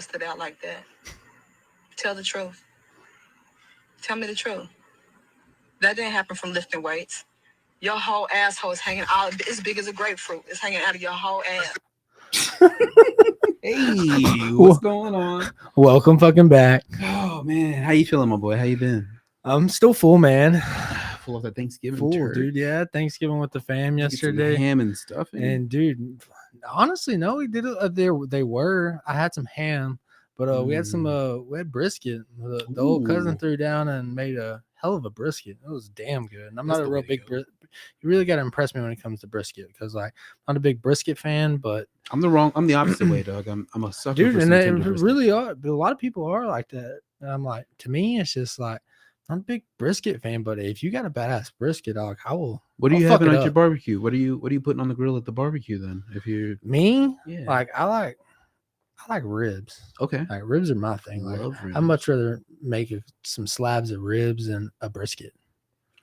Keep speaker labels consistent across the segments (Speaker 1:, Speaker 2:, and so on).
Speaker 1: busted out like that. Tell the truth. Tell me the truth. That didn't happen from lifting weights. Your whole asshole is hanging out as big as a grapefruit. It's hanging out of your whole ass.
Speaker 2: Hey, what's going on?
Speaker 3: Welcome fucking back.
Speaker 2: Oh man, how you feeling, my boy? How you been?
Speaker 3: I'm still full, man.
Speaker 2: Full of that Thanksgiving
Speaker 3: Full,
Speaker 2: turd.
Speaker 3: dude. Yeah, Thanksgiving with the fam
Speaker 2: Did you get some
Speaker 3: yesterday.
Speaker 2: ham and stuffing.
Speaker 3: And dude, honestly, no, we did it. They were. I had some ham, but we had some we had brisket. The old cousin
Speaker 2: Ooh.
Speaker 3: threw down and made a hell of a brisket. It was damn good. And I'm
Speaker 2: That's
Speaker 3: not a
Speaker 2: the
Speaker 3: real
Speaker 2: way to
Speaker 3: big
Speaker 2: go.
Speaker 3: You really got to impress me when it comes to brisket because like I'm not a big brisket fan, but
Speaker 2: I'm the opposite way, dog. I'm a sucker
Speaker 3: dude,
Speaker 2: for
Speaker 3: and
Speaker 2: some
Speaker 3: they
Speaker 2: tender brisket.
Speaker 3: really are. But a lot of people are like that. And I'm like, to me, it's just like I'm a big brisket fan, but if you got a badass brisket, dog,
Speaker 2: What are
Speaker 3: I'll
Speaker 2: you
Speaker 3: fuck
Speaker 2: having
Speaker 3: it
Speaker 2: at your
Speaker 3: up.
Speaker 2: barbecue? What are you putting on the grill at the barbecue then? If you
Speaker 3: Me,
Speaker 2: Yeah.
Speaker 3: like I like ribs.
Speaker 2: Okay.
Speaker 3: Like ribs are my thing. Like
Speaker 2: Love ribs.
Speaker 3: I'd much rather make some slabs of ribs than a brisket.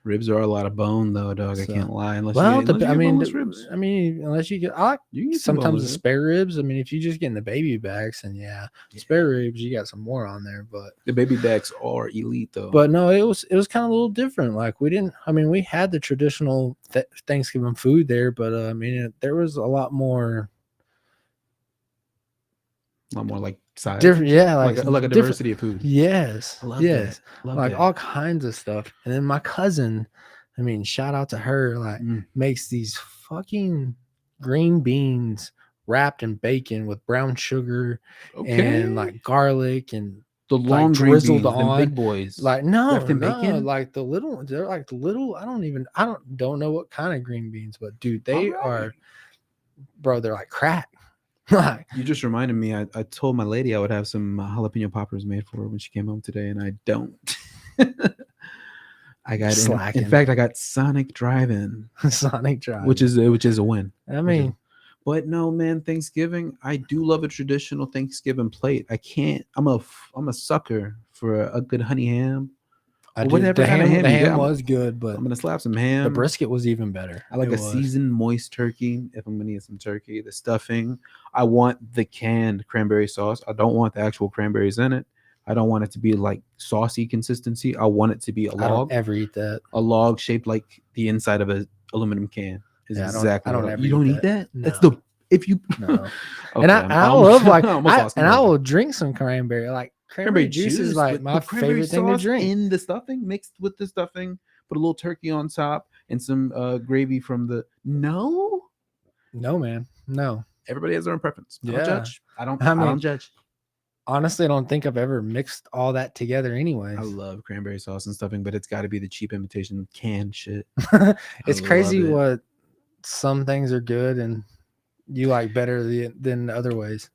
Speaker 2: Ribs are a lot of bone though, dog. I
Speaker 3: So,
Speaker 2: can't lie. Unless
Speaker 3: well,
Speaker 2: you get boneless ribs.
Speaker 3: unless you get, I like
Speaker 2: You can get some
Speaker 3: sometimes the
Speaker 2: boneless ribs.
Speaker 3: spare ribs. I mean, if you just get in the baby backs, and yeah, spare ribs, you got some more on there. But
Speaker 2: The baby backs are elite though.
Speaker 3: but no, it was kind of a little different. Like we didn't. I mean, we had the traditional Thanksgiving food there, but I mean, there was a lot more.
Speaker 2: a lot more like sides.
Speaker 3: Different, yeah,
Speaker 2: like a
Speaker 3: different,
Speaker 2: diversity of food.
Speaker 3: Yes,
Speaker 2: I love
Speaker 3: yes,
Speaker 2: that. Love
Speaker 3: like
Speaker 2: that.
Speaker 3: all kinds of stuff. And then my cousin, I mean, shout out to her, like makes these fucking green beans wrapped in bacon with brown sugar and like garlic and
Speaker 2: the
Speaker 3: like
Speaker 2: long green
Speaker 3: drizzled
Speaker 2: beans, them
Speaker 3: on.
Speaker 2: big boys.
Speaker 3: Like no,
Speaker 2: wrapped in bacon?
Speaker 3: like the little ones. They're like the little. I don't know what kind of green beans, but dude, they are, bro. They're like crack. Like
Speaker 2: You just reminded me. I told my lady I would have some jalapeno poppers made for her when she came home today, and I don't. I got in fact, I got Sonic Drive-In,
Speaker 3: Sonic Drive,
Speaker 2: which is a win.
Speaker 3: I mean,
Speaker 2: but no, man, Thanksgiving. I do love a traditional Thanksgiving plate. I can't. I'm a sucker for a good honey ham. Whatever kind of ham
Speaker 3: the
Speaker 2: you
Speaker 3: ham
Speaker 2: got,
Speaker 3: was good, but
Speaker 2: I'm gonna slap some ham.
Speaker 3: the brisket was even better.
Speaker 2: I like a seasoned moist turkey. If I'm gonna eat some turkey, the stuffing. I want the canned cranberry sauce. I don't want the actual cranberries in it. I don't want it to be like saucy consistency. I want it to be a log.
Speaker 3: I don't ever eat that.
Speaker 2: A log shaped like the inside of an aluminum can is exactly.
Speaker 3: I don't ever.
Speaker 2: You don't eat that?
Speaker 3: No.
Speaker 2: That's the if you.
Speaker 3: No.
Speaker 2: Okay,
Speaker 3: and I love like
Speaker 2: I
Speaker 3: will drink some cranberry. Like cranberry juice is like my favorite thing to drink.
Speaker 2: In the stuffing, mixed with the stuffing, put a little turkey on top and some gravy from the. No,
Speaker 3: man, no.
Speaker 2: Everybody has their own preference. I don't judge. I don't judge.
Speaker 3: Honestly, I don't think I've ever mixed all that together anyways.
Speaker 2: I love cranberry sauce and stuffing, but it's got to be the cheap imitation canned shit.
Speaker 3: It's crazy what some things are good and you like better than other ways.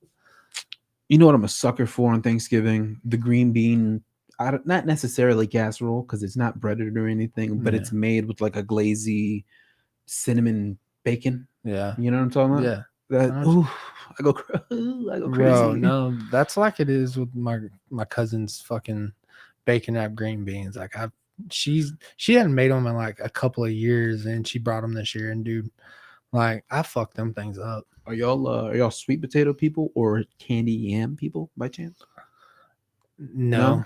Speaker 2: You know what I'm a sucker for on Thanksgiving? The green bean, not necessarily casserole because it's not breaded or anything, but it's made with like a glazy cinnamon bacon.
Speaker 3: Yeah.
Speaker 2: You know what I'm talking about?
Speaker 3: Yeah.
Speaker 2: I go crazy.
Speaker 3: Bro, no, that's like it is with my cousin's fucking bacon wrapped green beans. Like she hadn't made them in like a couple of years, and she brought them this year. And dude, like I fucked them things up.
Speaker 2: Are y'all sweet potato people or candy yam people by chance?
Speaker 3: No.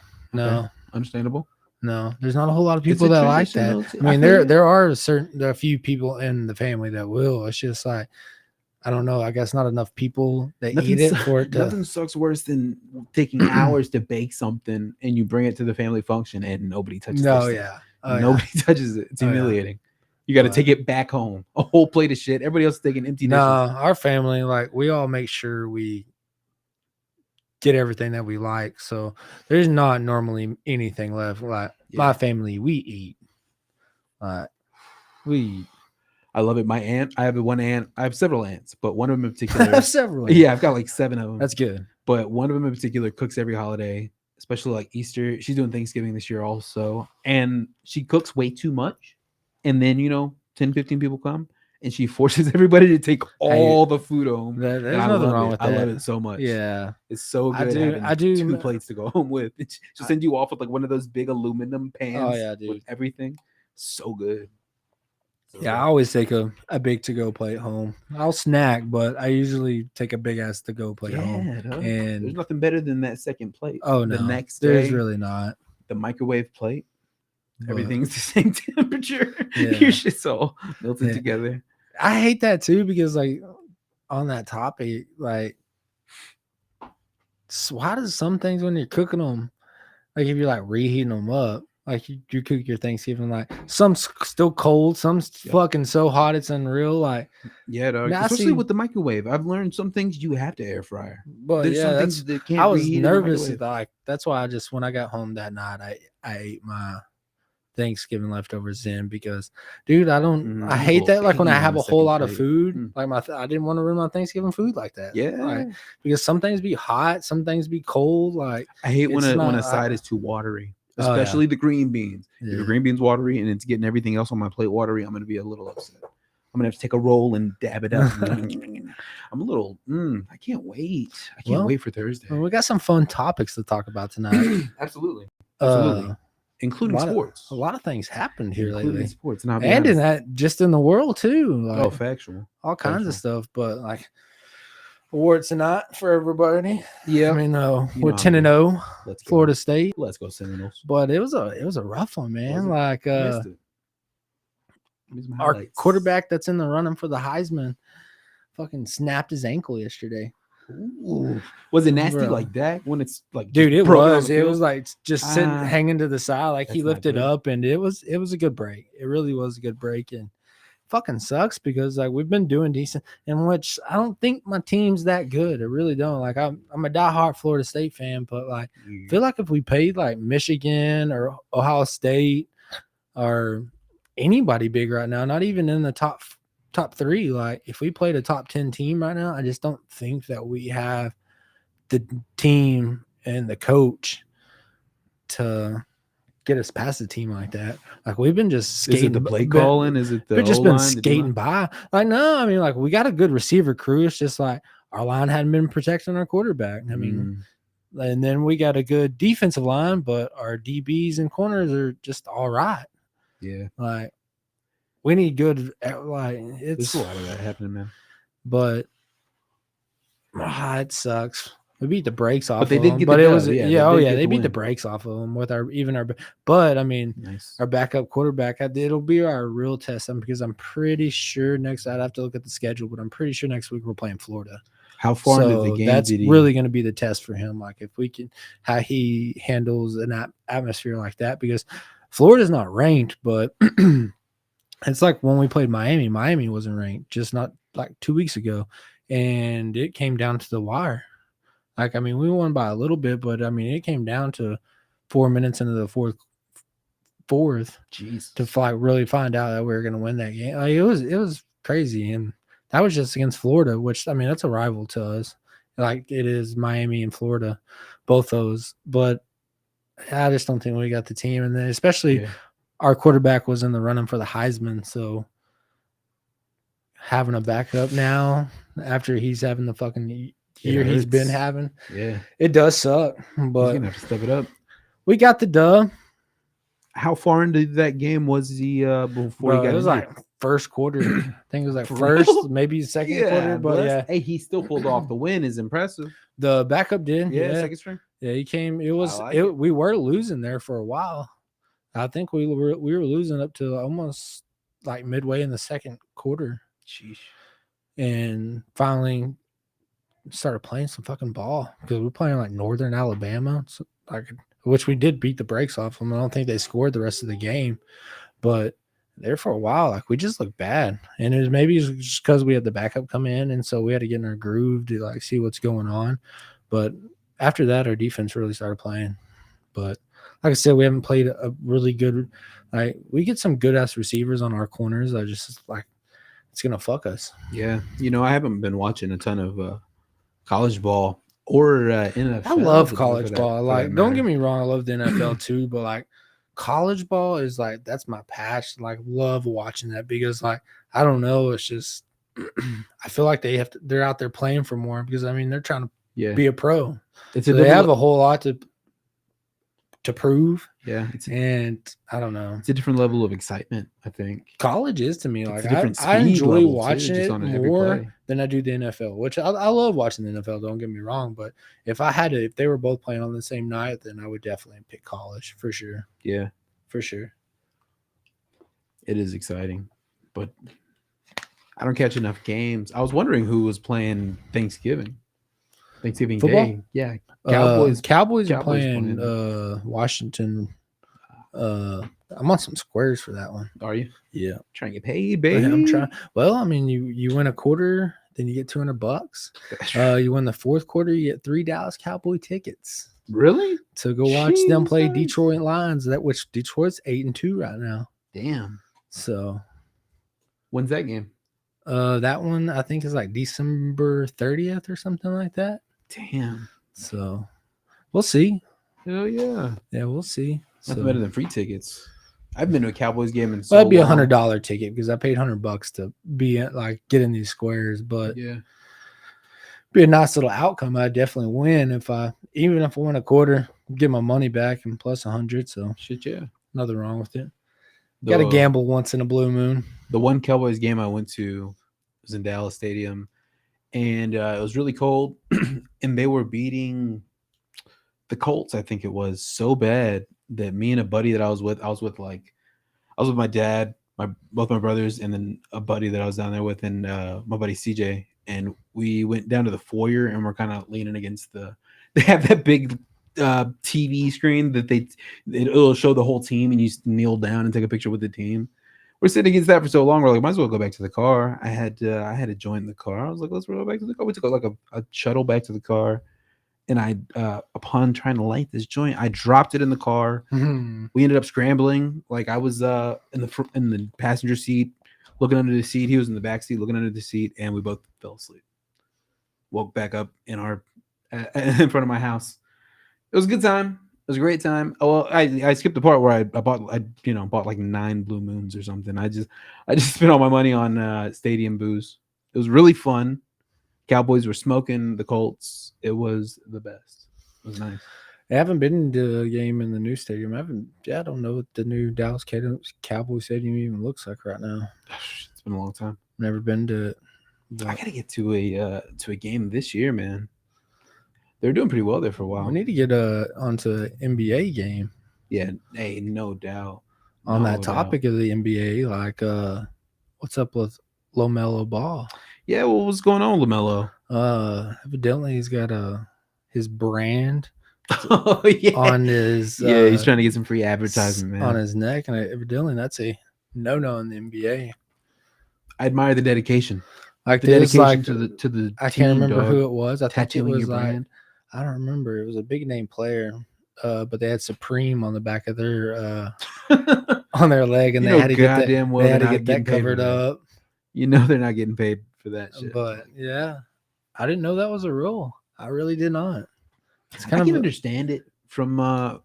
Speaker 2: Understandable.
Speaker 3: No, there's not a whole lot of people that like that. I mean, there are a few people in the family that will. It's just like I don't know. I guess not enough people that eat it for it to.
Speaker 2: Nothing sucks worse than taking hours to bake something and you bring it to the family function and nobody touches it. Nobody touches it. It's humiliating. You got to take it back home. A whole plate of shit. Everybody else is taking empty dishes.
Speaker 3: Our family, like we all make sure we get everything that we like. So there's not normally anything left. Like my family, we eat. We eat.
Speaker 2: I love it. My aunt, I have one aunt. I have several aunts, but one of them in particular.
Speaker 3: I have several.
Speaker 2: Yeah, I've got like 7 of them.
Speaker 3: That's good.
Speaker 2: But one of them in particular cooks every holiday, especially like Easter. She's doing Thanksgiving this year also. And she cooks way too much. And then, 10, 15 people come and she forces everybody to take all the food home.
Speaker 3: There's nothing wrong with that.
Speaker 2: I love it so much.
Speaker 3: Yeah.
Speaker 2: It's so good. I do 2 plates to go home with. She'll send you off with like one of those big aluminum pans with everything. So good.
Speaker 3: Yeah, I always take a big to-go plate home. I'll snack, but I usually take a big-ass to-go plate home.
Speaker 2: Yeah, dog.
Speaker 3: And
Speaker 2: There's nothing better than that second plate.
Speaker 3: oh,
Speaker 2: The
Speaker 3: no,
Speaker 2: next
Speaker 3: there's
Speaker 2: day,
Speaker 3: really not.
Speaker 2: the microwave plate.
Speaker 3: But
Speaker 2: Everything's the same temperature.
Speaker 3: Yeah.
Speaker 2: Your shit's all melted
Speaker 3: Yeah.
Speaker 2: together.
Speaker 3: I hate that too because, like, on that topic, like, why does some things when you're cooking them, like if you're like reheating them up, like you cook your Thanksgiving, like some's still cold, some's fucking so hot it's unreal. Like,
Speaker 2: Yeah, dog.
Speaker 3: now I
Speaker 2: Especially
Speaker 3: see-
Speaker 2: with the microwave. I've learned some things you have to air fryer.
Speaker 3: but
Speaker 2: There's
Speaker 3: yeah,
Speaker 2: some
Speaker 3: that's
Speaker 2: things that can't
Speaker 3: I was
Speaker 2: reheat in the
Speaker 3: nervous.
Speaker 2: microwave.
Speaker 3: Like, that's why I just when I got home that night, I ate my Thanksgiving leftovers in because, dude, I
Speaker 2: I'm
Speaker 3: hate
Speaker 2: a
Speaker 3: that. Like when
Speaker 2: picky
Speaker 3: I
Speaker 2: on
Speaker 3: have
Speaker 2: the
Speaker 3: a whole
Speaker 2: second
Speaker 3: lot of
Speaker 2: plate.
Speaker 3: food, like I didn't want to ruin my Thanksgiving food like that.
Speaker 2: Yeah,
Speaker 3: like, because some things be hot, some things be cold. Like
Speaker 2: I hate when
Speaker 3: it's
Speaker 2: when a
Speaker 3: not-
Speaker 2: side is too watery,
Speaker 3: Oh, yeah.
Speaker 2: especially the green beans. If
Speaker 3: Yeah.
Speaker 2: the green beans watery and it's getting everything else on my plate watery, I'm gonna be a little upset. I'm gonna have to take a roll and dab it up. I'm a little. I can't wait. I can't
Speaker 3: Well,
Speaker 2: wait for Thursday.
Speaker 3: Well, we got some fun topics to talk about tonight.
Speaker 2: Absolutely, absolutely, including sports.
Speaker 3: A lot of things happened here
Speaker 2: including
Speaker 3: lately,
Speaker 2: sports, and I'll be
Speaker 3: and in
Speaker 2: honest.
Speaker 3: that just in the world too. Like,
Speaker 2: Oh, factual.
Speaker 3: all kinds of
Speaker 2: Factual.
Speaker 3: stuff. But like awards tonight for everybody.
Speaker 2: Yeah,
Speaker 3: I mean,
Speaker 2: You know
Speaker 3: we're
Speaker 2: how it
Speaker 3: 10-0,
Speaker 2: Let's go.
Speaker 3: Florida State.
Speaker 2: Let's go Seminoles.
Speaker 3: But it was a rough one, man.
Speaker 2: Was it?
Speaker 3: Like
Speaker 2: I missed it. Here's my
Speaker 3: our
Speaker 2: highlights.
Speaker 3: quarterback that's in the running for the Heisman fucking snapped his ankle yesterday.
Speaker 2: Ooh. Was it nasty
Speaker 3: Bro.
Speaker 2: like that when it's like
Speaker 3: Dude,
Speaker 2: just
Speaker 3: it
Speaker 2: broken on
Speaker 3: was.
Speaker 2: the
Speaker 3: It
Speaker 2: field?
Speaker 3: was like just sitting, hanging to the side. Like he
Speaker 2: That's not
Speaker 3: lifted
Speaker 2: good.
Speaker 3: up, and it was a good break. It really was a good break, and fucking sucks because like we've been doing decent, in which I don't think my team's that good. I really don't. Like I'm a diehard Florida State fan, but like I feel like if we played like Michigan or Ohio State or anybody big right now, not even in the top three, like if we played a top 10 team right now, I just don't think that we have the team and the coach to get us past a team like that. Like we've been just skating.
Speaker 2: Is it the play calling? Is it the
Speaker 3: we've just been
Speaker 2: O-line, the
Speaker 3: skating
Speaker 2: D-line?
Speaker 3: by? Like no, I mean like we got a good receiver crew. It's just like our line hadn't been protecting our quarterback. I mean, and then we got a good defensive line, but our DBs and corners are just all right.
Speaker 2: Yeah,
Speaker 3: Like we need good. Like it's
Speaker 2: there's a lot of that happening, man.
Speaker 3: but it sucks. We beat the brakes off.
Speaker 2: they
Speaker 3: of
Speaker 2: did
Speaker 3: them,
Speaker 2: get
Speaker 3: but
Speaker 2: the
Speaker 3: it
Speaker 2: dub.
Speaker 3: was
Speaker 2: Yeah,
Speaker 3: they
Speaker 2: they
Speaker 3: beat the
Speaker 2: win.
Speaker 3: brakes off of them with our But I mean,
Speaker 2: Nice.
Speaker 3: our backup quarterback. It'll be our real test. Because I'm pretty sure next. I'd have to look at the schedule, but I'm pretty sure next week we're playing Florida.
Speaker 2: How far into the
Speaker 3: So
Speaker 2: game
Speaker 3: that's
Speaker 2: did he?
Speaker 3: really going to be the test for him. Like if we can, how he handles an atmosphere like that, because Florida's not ranked, but it's like when we played Miami. Miami wasn't ranked, just not like 2 weeks ago, and it came down to the wire. Like I mean, we won by a little bit, but I mean, it came down to 4 minutes into the fourth
Speaker 2: Jeez.
Speaker 3: to really find out that we were going to win that game. Like, it was crazy, and that was just against Florida, which I mean, that's a rival to us. Like it is Miami and Florida, both those. But I just don't think we got the team, and then especially our quarterback was in the running for the Heisman, so having a backup now after he's having the fucking year he's been having, it does suck. But
Speaker 2: he's gonna have to step it up.
Speaker 3: We got the dub.
Speaker 2: How far into that game was he before he got
Speaker 3: it was
Speaker 2: injured?
Speaker 3: like first quarter. I think it was like
Speaker 2: For
Speaker 3: first,
Speaker 2: real?
Speaker 3: maybe second quarter. But yeah,
Speaker 2: hey, he still pulled off the win. Is impressive.
Speaker 3: The backup did.
Speaker 2: Yeah, second string.
Speaker 3: Yeah, he came. It was.
Speaker 2: I like
Speaker 3: We were losing there for a while. I think we were losing up to almost like midway in the second quarter.
Speaker 2: Sheesh.
Speaker 3: And finally started playing some fucking ball because we're playing like Northern Alabama, so which we did beat the brakes off them. I don't think they scored the rest of the game, but there for a while, like we just looked bad. And it was just because we had the backup come in, and so we had to get in our groove to like see what's going on. But after that, our defense really started playing. But like I said, we haven't played a really good. Like we get some good ass receivers on our corners. I just like it's gonna fuck us.
Speaker 2: Yeah, I haven't been watching a ton of college ball or NFL.
Speaker 3: I love college ball. Like, don't get me wrong, I love the NFL too, but like college ball is like that's my passion. Like, love watching that because like I don't know, it's just I feel like they're out there playing for more because I mean they're trying to be a pro. They have a whole lot to to prove.
Speaker 2: Yeah,
Speaker 3: And I don't know.
Speaker 2: it's a different level of excitement, I think.
Speaker 3: College is to me
Speaker 2: It's
Speaker 3: like
Speaker 2: a different
Speaker 3: I
Speaker 2: speed
Speaker 3: enjoy
Speaker 2: level, too,
Speaker 3: watching
Speaker 2: just
Speaker 3: it
Speaker 2: on every
Speaker 3: more
Speaker 2: play.
Speaker 3: than I do the NFL, which I love watching the NFL. Don't get me wrong, but if they were both playing on the same night, then I would definitely pick college for sure.
Speaker 2: Yeah,
Speaker 3: For sure.
Speaker 2: it is exciting, but I don't catch enough games. I was wondering who was playing Thanksgiving
Speaker 3: Football?
Speaker 2: Day. Yeah, Cowboys.
Speaker 3: Cowboys are
Speaker 2: Cowboys
Speaker 3: playing
Speaker 2: playing.
Speaker 3: Washington. I'm on some squares for that one.
Speaker 2: Are you
Speaker 3: Yeah.
Speaker 2: trying to get paid, baby?
Speaker 3: I'm trying. Well, I mean, you win a quarter, then you get $200. You win the fourth quarter, you get 3 Dallas Cowboy tickets
Speaker 2: Really?
Speaker 3: to go watch them play
Speaker 2: Jesus.
Speaker 3: Detroit Lions. Which Detroit's 8-2 right now.
Speaker 2: Damn.
Speaker 3: So
Speaker 2: When's that game?
Speaker 3: that one I think is like December 30th or something like that.
Speaker 2: Damn.
Speaker 3: So we'll see.
Speaker 2: Hell yeah.
Speaker 3: Yeah, we'll see.
Speaker 2: Nothing
Speaker 3: So
Speaker 2: better than free tickets. I've been to a Cowboys game in so
Speaker 3: that'd be
Speaker 2: long.
Speaker 3: $100 ticket because I paid $100 to be at, like get in these squares, but
Speaker 2: Yeah.
Speaker 3: be a nice little outcome. I'd definitely win even if I win a quarter, get my money back and plus 100. So
Speaker 2: Shit, yeah.
Speaker 3: nothing wrong with it. Got to gamble once in a blue moon.
Speaker 2: The one Cowboys game I went to was in Dallas Stadium, and it was really cold, and they were beating the Colts, I think it was, so bad that me and a buddy that I was with my dad, both my brothers, and then a buddy that I was down there with, and my buddy CJ, and we went down to the foyer, and we're kind of leaning against they have that big TV screen that it'll show the whole team, and you kneel down and take a picture with the team. We're sitting against that for so long. We're like, might as well go back to the car. I had to join the car. I was like, let's go back to the car. We took like a shuttle back to the car, and I upon trying to light this joint, I dropped it in the car.
Speaker 3: Mm-hmm.
Speaker 2: We ended up scrambling. Like I was in the passenger seat, looking under the seat. He was in the back seat, looking under the seat, and we both fell asleep. Woke back up in front of my house. It was a good time. It was a great time. Oh well, I skipped the part where I bought like 9 Blue Moons or something. I just spent all my money on stadium booze. It was really fun. Cowboys were smoking the Colts. It was the best. It was nice.
Speaker 3: I haven't been to a game in the new stadium. I don't know what the new Dallas Cowboy Stadium even looks like right now.
Speaker 2: It's been a long time.
Speaker 3: Never been to it.
Speaker 2: I gotta get to a game this year, man. They're doing pretty well there for a while.
Speaker 3: We need to get onto NBA game.
Speaker 2: Yeah, hey, no doubt.
Speaker 3: On that topic of the NBA, like what's up with Lamelo Ball?
Speaker 2: Yeah, well, what's going on, Lamelo?
Speaker 3: Evidently he's got his brand
Speaker 2: Oh yeah,
Speaker 3: on his
Speaker 2: he's trying to get some free advertisement, man,
Speaker 3: on his neck, and evidently that's a no in the NBA.
Speaker 2: I admire the dedication.
Speaker 3: Like
Speaker 2: the dedication
Speaker 3: like,
Speaker 2: to the
Speaker 3: I
Speaker 2: team,
Speaker 3: can't remember
Speaker 2: dog.
Speaker 3: who it was. I think it was
Speaker 2: your
Speaker 3: like
Speaker 2: brand.
Speaker 3: I don't remember. It was a big name player, but they had Supreme on the back of their on their leg, and they had to get that. They had to get that covered up.
Speaker 2: You know they're not getting paid for that shit.
Speaker 3: But yeah, I didn't know that was a rule. I really did not.
Speaker 2: I can understand it from a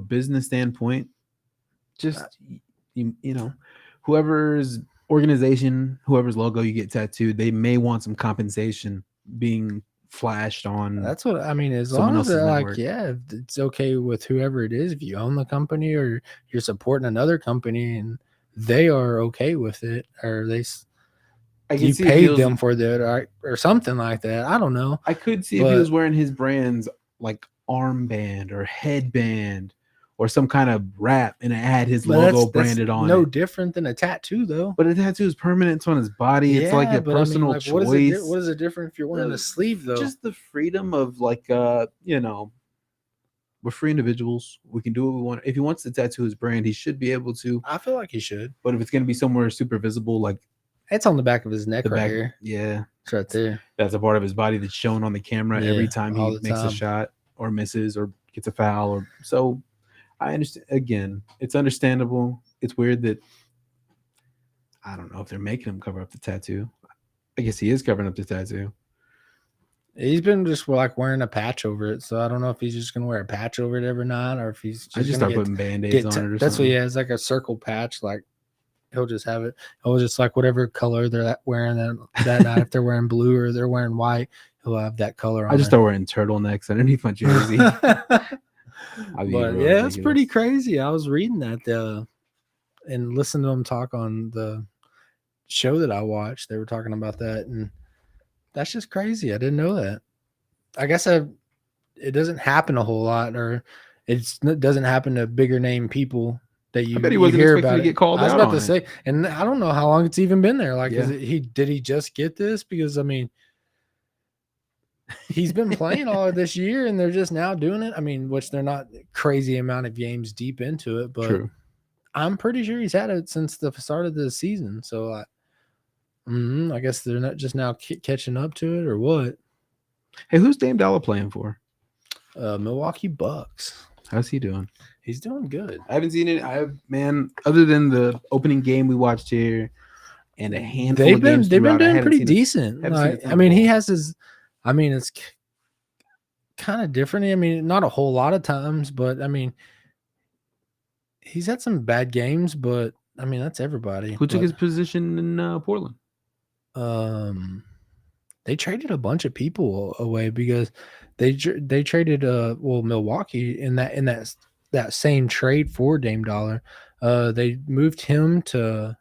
Speaker 2: business standpoint. Just you know, whoever's organization, whoever's logo you get tattooed, they may want some compensation being flashed on.
Speaker 3: That's what I mean. As long as they're like, yeah, it's okay with whoever it is. If you own the company or you're supporting another company and they are okay with it, or you paid them for that or something like that. I don't know.
Speaker 2: I could see if he was wearing his brand's like armband or headband or some kind of wrap and it had his logo branded on it.
Speaker 3: No different than a tattoo, though.
Speaker 2: But a tattoo is permanent. It's on his body. It's like a personal choice.
Speaker 3: What is it different if you're wearing a sleeve, though?
Speaker 2: Just the freedom of like, you know, we're free individuals. We can do what we want. If he wants to tattoo his brand, he should be able to.
Speaker 3: I feel like he should.
Speaker 2: But if it's going to be somewhere super visible, like
Speaker 3: it's on the back of his neck here.
Speaker 2: Yeah.
Speaker 3: It's right there.
Speaker 2: That's a part of his body that's shown on the camera every time he makes a shot or misses or gets a foul. Or so I understand. Again, it's understandable. It's weird that I don't know if they're making him cover up the tattoo. I guess he is covering up the tattoo.
Speaker 3: He's been just like wearing a patch over it. So I don't know if he's just going to wear a patch over it every night or if he's just
Speaker 2: start putting Band-Aids on it or something.
Speaker 3: That's what he has, like a circle patch. Like he'll just have it. He'll just like whatever color they're wearing that night. If they're wearing blue or they're wearing white, he'll have that color on.
Speaker 2: I just start wearing turtlenecks underneath my jersey. I'd be
Speaker 3: But
Speaker 2: real
Speaker 3: yeah, it's pretty
Speaker 2: ridiculous.
Speaker 3: crazy. I was reading that and listening to them talk on the show that I watched. They were talking about that, and that's just crazy. I didn't know that. I guess it doesn't happen a whole lot, or it doesn't happen to bigger name people that
Speaker 2: I bet he
Speaker 3: you
Speaker 2: wasn't
Speaker 3: hear
Speaker 2: expecting
Speaker 3: about
Speaker 2: to
Speaker 3: it.
Speaker 2: get called
Speaker 3: I was
Speaker 2: out
Speaker 3: about to
Speaker 2: on it.
Speaker 3: say, and I don't know how long it's even been there. Like,
Speaker 2: Yeah.
Speaker 3: did he just get this? Because I mean, he's been playing all of this year, and they're just now doing it. I mean, which they're not crazy amount of games deep into it, but
Speaker 2: True.
Speaker 3: I'm pretty sure he's had it since the start of the season. So I guess they're not just now catching up to it, or what?
Speaker 2: Hey, who's Dame Dollar playing for?
Speaker 3: Milwaukee Bucks.
Speaker 2: How's he doing?
Speaker 3: He's doing good.
Speaker 2: I haven't seen it. Man, other than the opening game we watched here and a handful of games
Speaker 3: They've been
Speaker 2: throughout, I
Speaker 3: doing
Speaker 2: haven't
Speaker 3: pretty
Speaker 2: seen
Speaker 3: decent.
Speaker 2: haven't seen a
Speaker 3: Like,
Speaker 2: ton
Speaker 3: I
Speaker 2: of
Speaker 3: mean, he
Speaker 2: ball.
Speaker 3: has his. I mean, it's kind of different. I mean, not a whole lot of times, but I mean, he's had some bad games. But I mean, that's everybody.
Speaker 2: Who took
Speaker 3: But,
Speaker 2: his position in Portland?
Speaker 3: they traded a bunch of people away because they traded Milwaukee in that same trade for Dame Dollar. They moved him to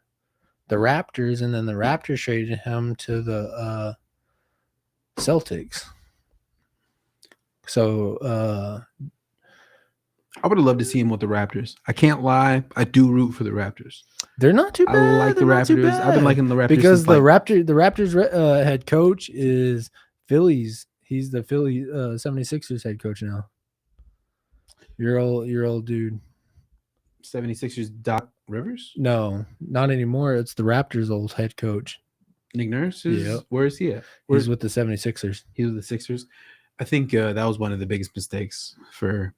Speaker 3: the Raptors, and then the Raptors traded him to the Celtics. So
Speaker 2: I would have loved to see him with the Raptors. I can't lie. I do root for the Raptors.
Speaker 3: they're not too bad.
Speaker 2: I like the
Speaker 3: They're not too
Speaker 2: Raptors. I've been
Speaker 3: bad.
Speaker 2: liking the Raptors
Speaker 3: because
Speaker 2: since, like,
Speaker 3: the Raptors head coach is Phillies. He's the Philly 76ers head coach now. Your old dude.
Speaker 2: 76ers Doc Rivers.
Speaker 3: No, not anymore. It's the Raptors' old head coach.
Speaker 2: Nick Nurse
Speaker 3: Yep.
Speaker 2: Where is he at?
Speaker 3: He's with the 76ers.
Speaker 2: He was the Sixers. I think that was one of the biggest mistakes for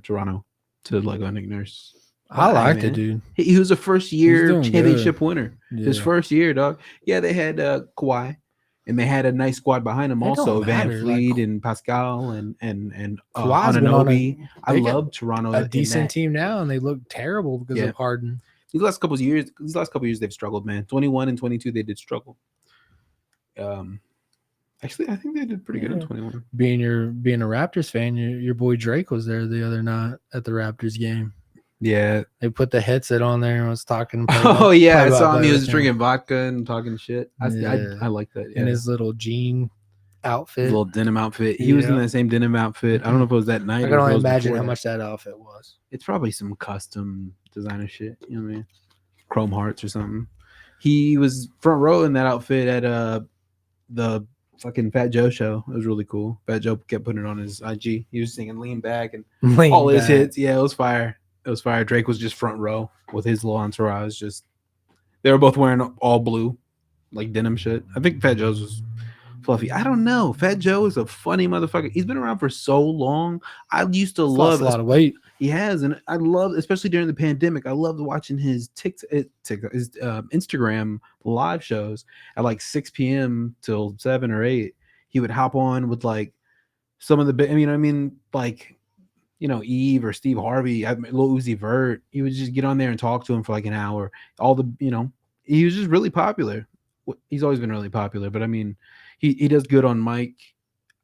Speaker 2: Toronto to let go Nick Nurse.
Speaker 3: I
Speaker 2: Why,
Speaker 3: liked it,
Speaker 2: man?
Speaker 3: dude.
Speaker 2: He was a first
Speaker 3: He's
Speaker 2: year
Speaker 3: doing
Speaker 2: championship
Speaker 3: good.
Speaker 2: winner.
Speaker 3: Yeah.
Speaker 2: His first year, dog. Yeah, they had Kawhi, and they had a nice squad behind him.
Speaker 3: It
Speaker 2: Also,
Speaker 3: don't
Speaker 2: Van
Speaker 3: matter,
Speaker 2: Fleet
Speaker 3: like,
Speaker 2: and Pascal and
Speaker 3: Kawhi's been on
Speaker 2: Anunoby. I
Speaker 3: they got
Speaker 2: love Toronto.
Speaker 3: a
Speaker 2: in
Speaker 3: decent
Speaker 2: that.
Speaker 3: team now, and they look terrible because
Speaker 2: Yeah.
Speaker 3: of Harden.
Speaker 2: These last couple of years, they've struggled, man. 21 and 22, they did struggle. Actually, I think they did pretty good in 21.
Speaker 3: Being a Raptors fan, your boy Drake was there the other night at the Raptors game.
Speaker 2: Yeah.
Speaker 3: They put the headset on there and was talking.
Speaker 2: Oh yeah, I saw him. He
Speaker 3: play-by-play
Speaker 2: was
Speaker 3: with
Speaker 2: drinking vodka and talking shit. I
Speaker 3: Yeah.
Speaker 2: like that. Yeah.
Speaker 3: in his little jean
Speaker 2: His
Speaker 3: outfit.
Speaker 2: little denim outfit. He was in
Speaker 3: Yeah.
Speaker 2: that same denim outfit. I don't know if it was that night.
Speaker 3: I
Speaker 2: or
Speaker 3: can
Speaker 2: if
Speaker 3: only
Speaker 2: it was
Speaker 3: imagine
Speaker 2: before
Speaker 3: how
Speaker 2: that.
Speaker 3: much that outfit was.
Speaker 2: It's probably some custom designer shit. You know what I mean? Chrome hearts or something. He was front row in that outfit at the fucking Fat Joe show. It was really cool. Fat Joe kept putting it on his IG. He was singing "Lean Back" and all his hits. Yeah, it was fire. It was fire. Drake was just front row with his little entourage. Just they were both wearing all blue, like denim shit. I think Fat Joe's was fluffy. I don't know. Fat Joe is a funny motherfucker. He's been around for so long. I used to
Speaker 3: Lost
Speaker 2: love
Speaker 3: a lot of weight.
Speaker 2: He has, and I love, especially during the pandemic. I loved watching his Instagram live shows at like 6 p.m. till 7 or 8. He would hop on with like some of the, like, Eve or Steve Harvey, Lil Uzi Vert. He would just get on there and talk to him for like an hour. He was just really popular. He's always been really popular, but I mean, he does good on mic.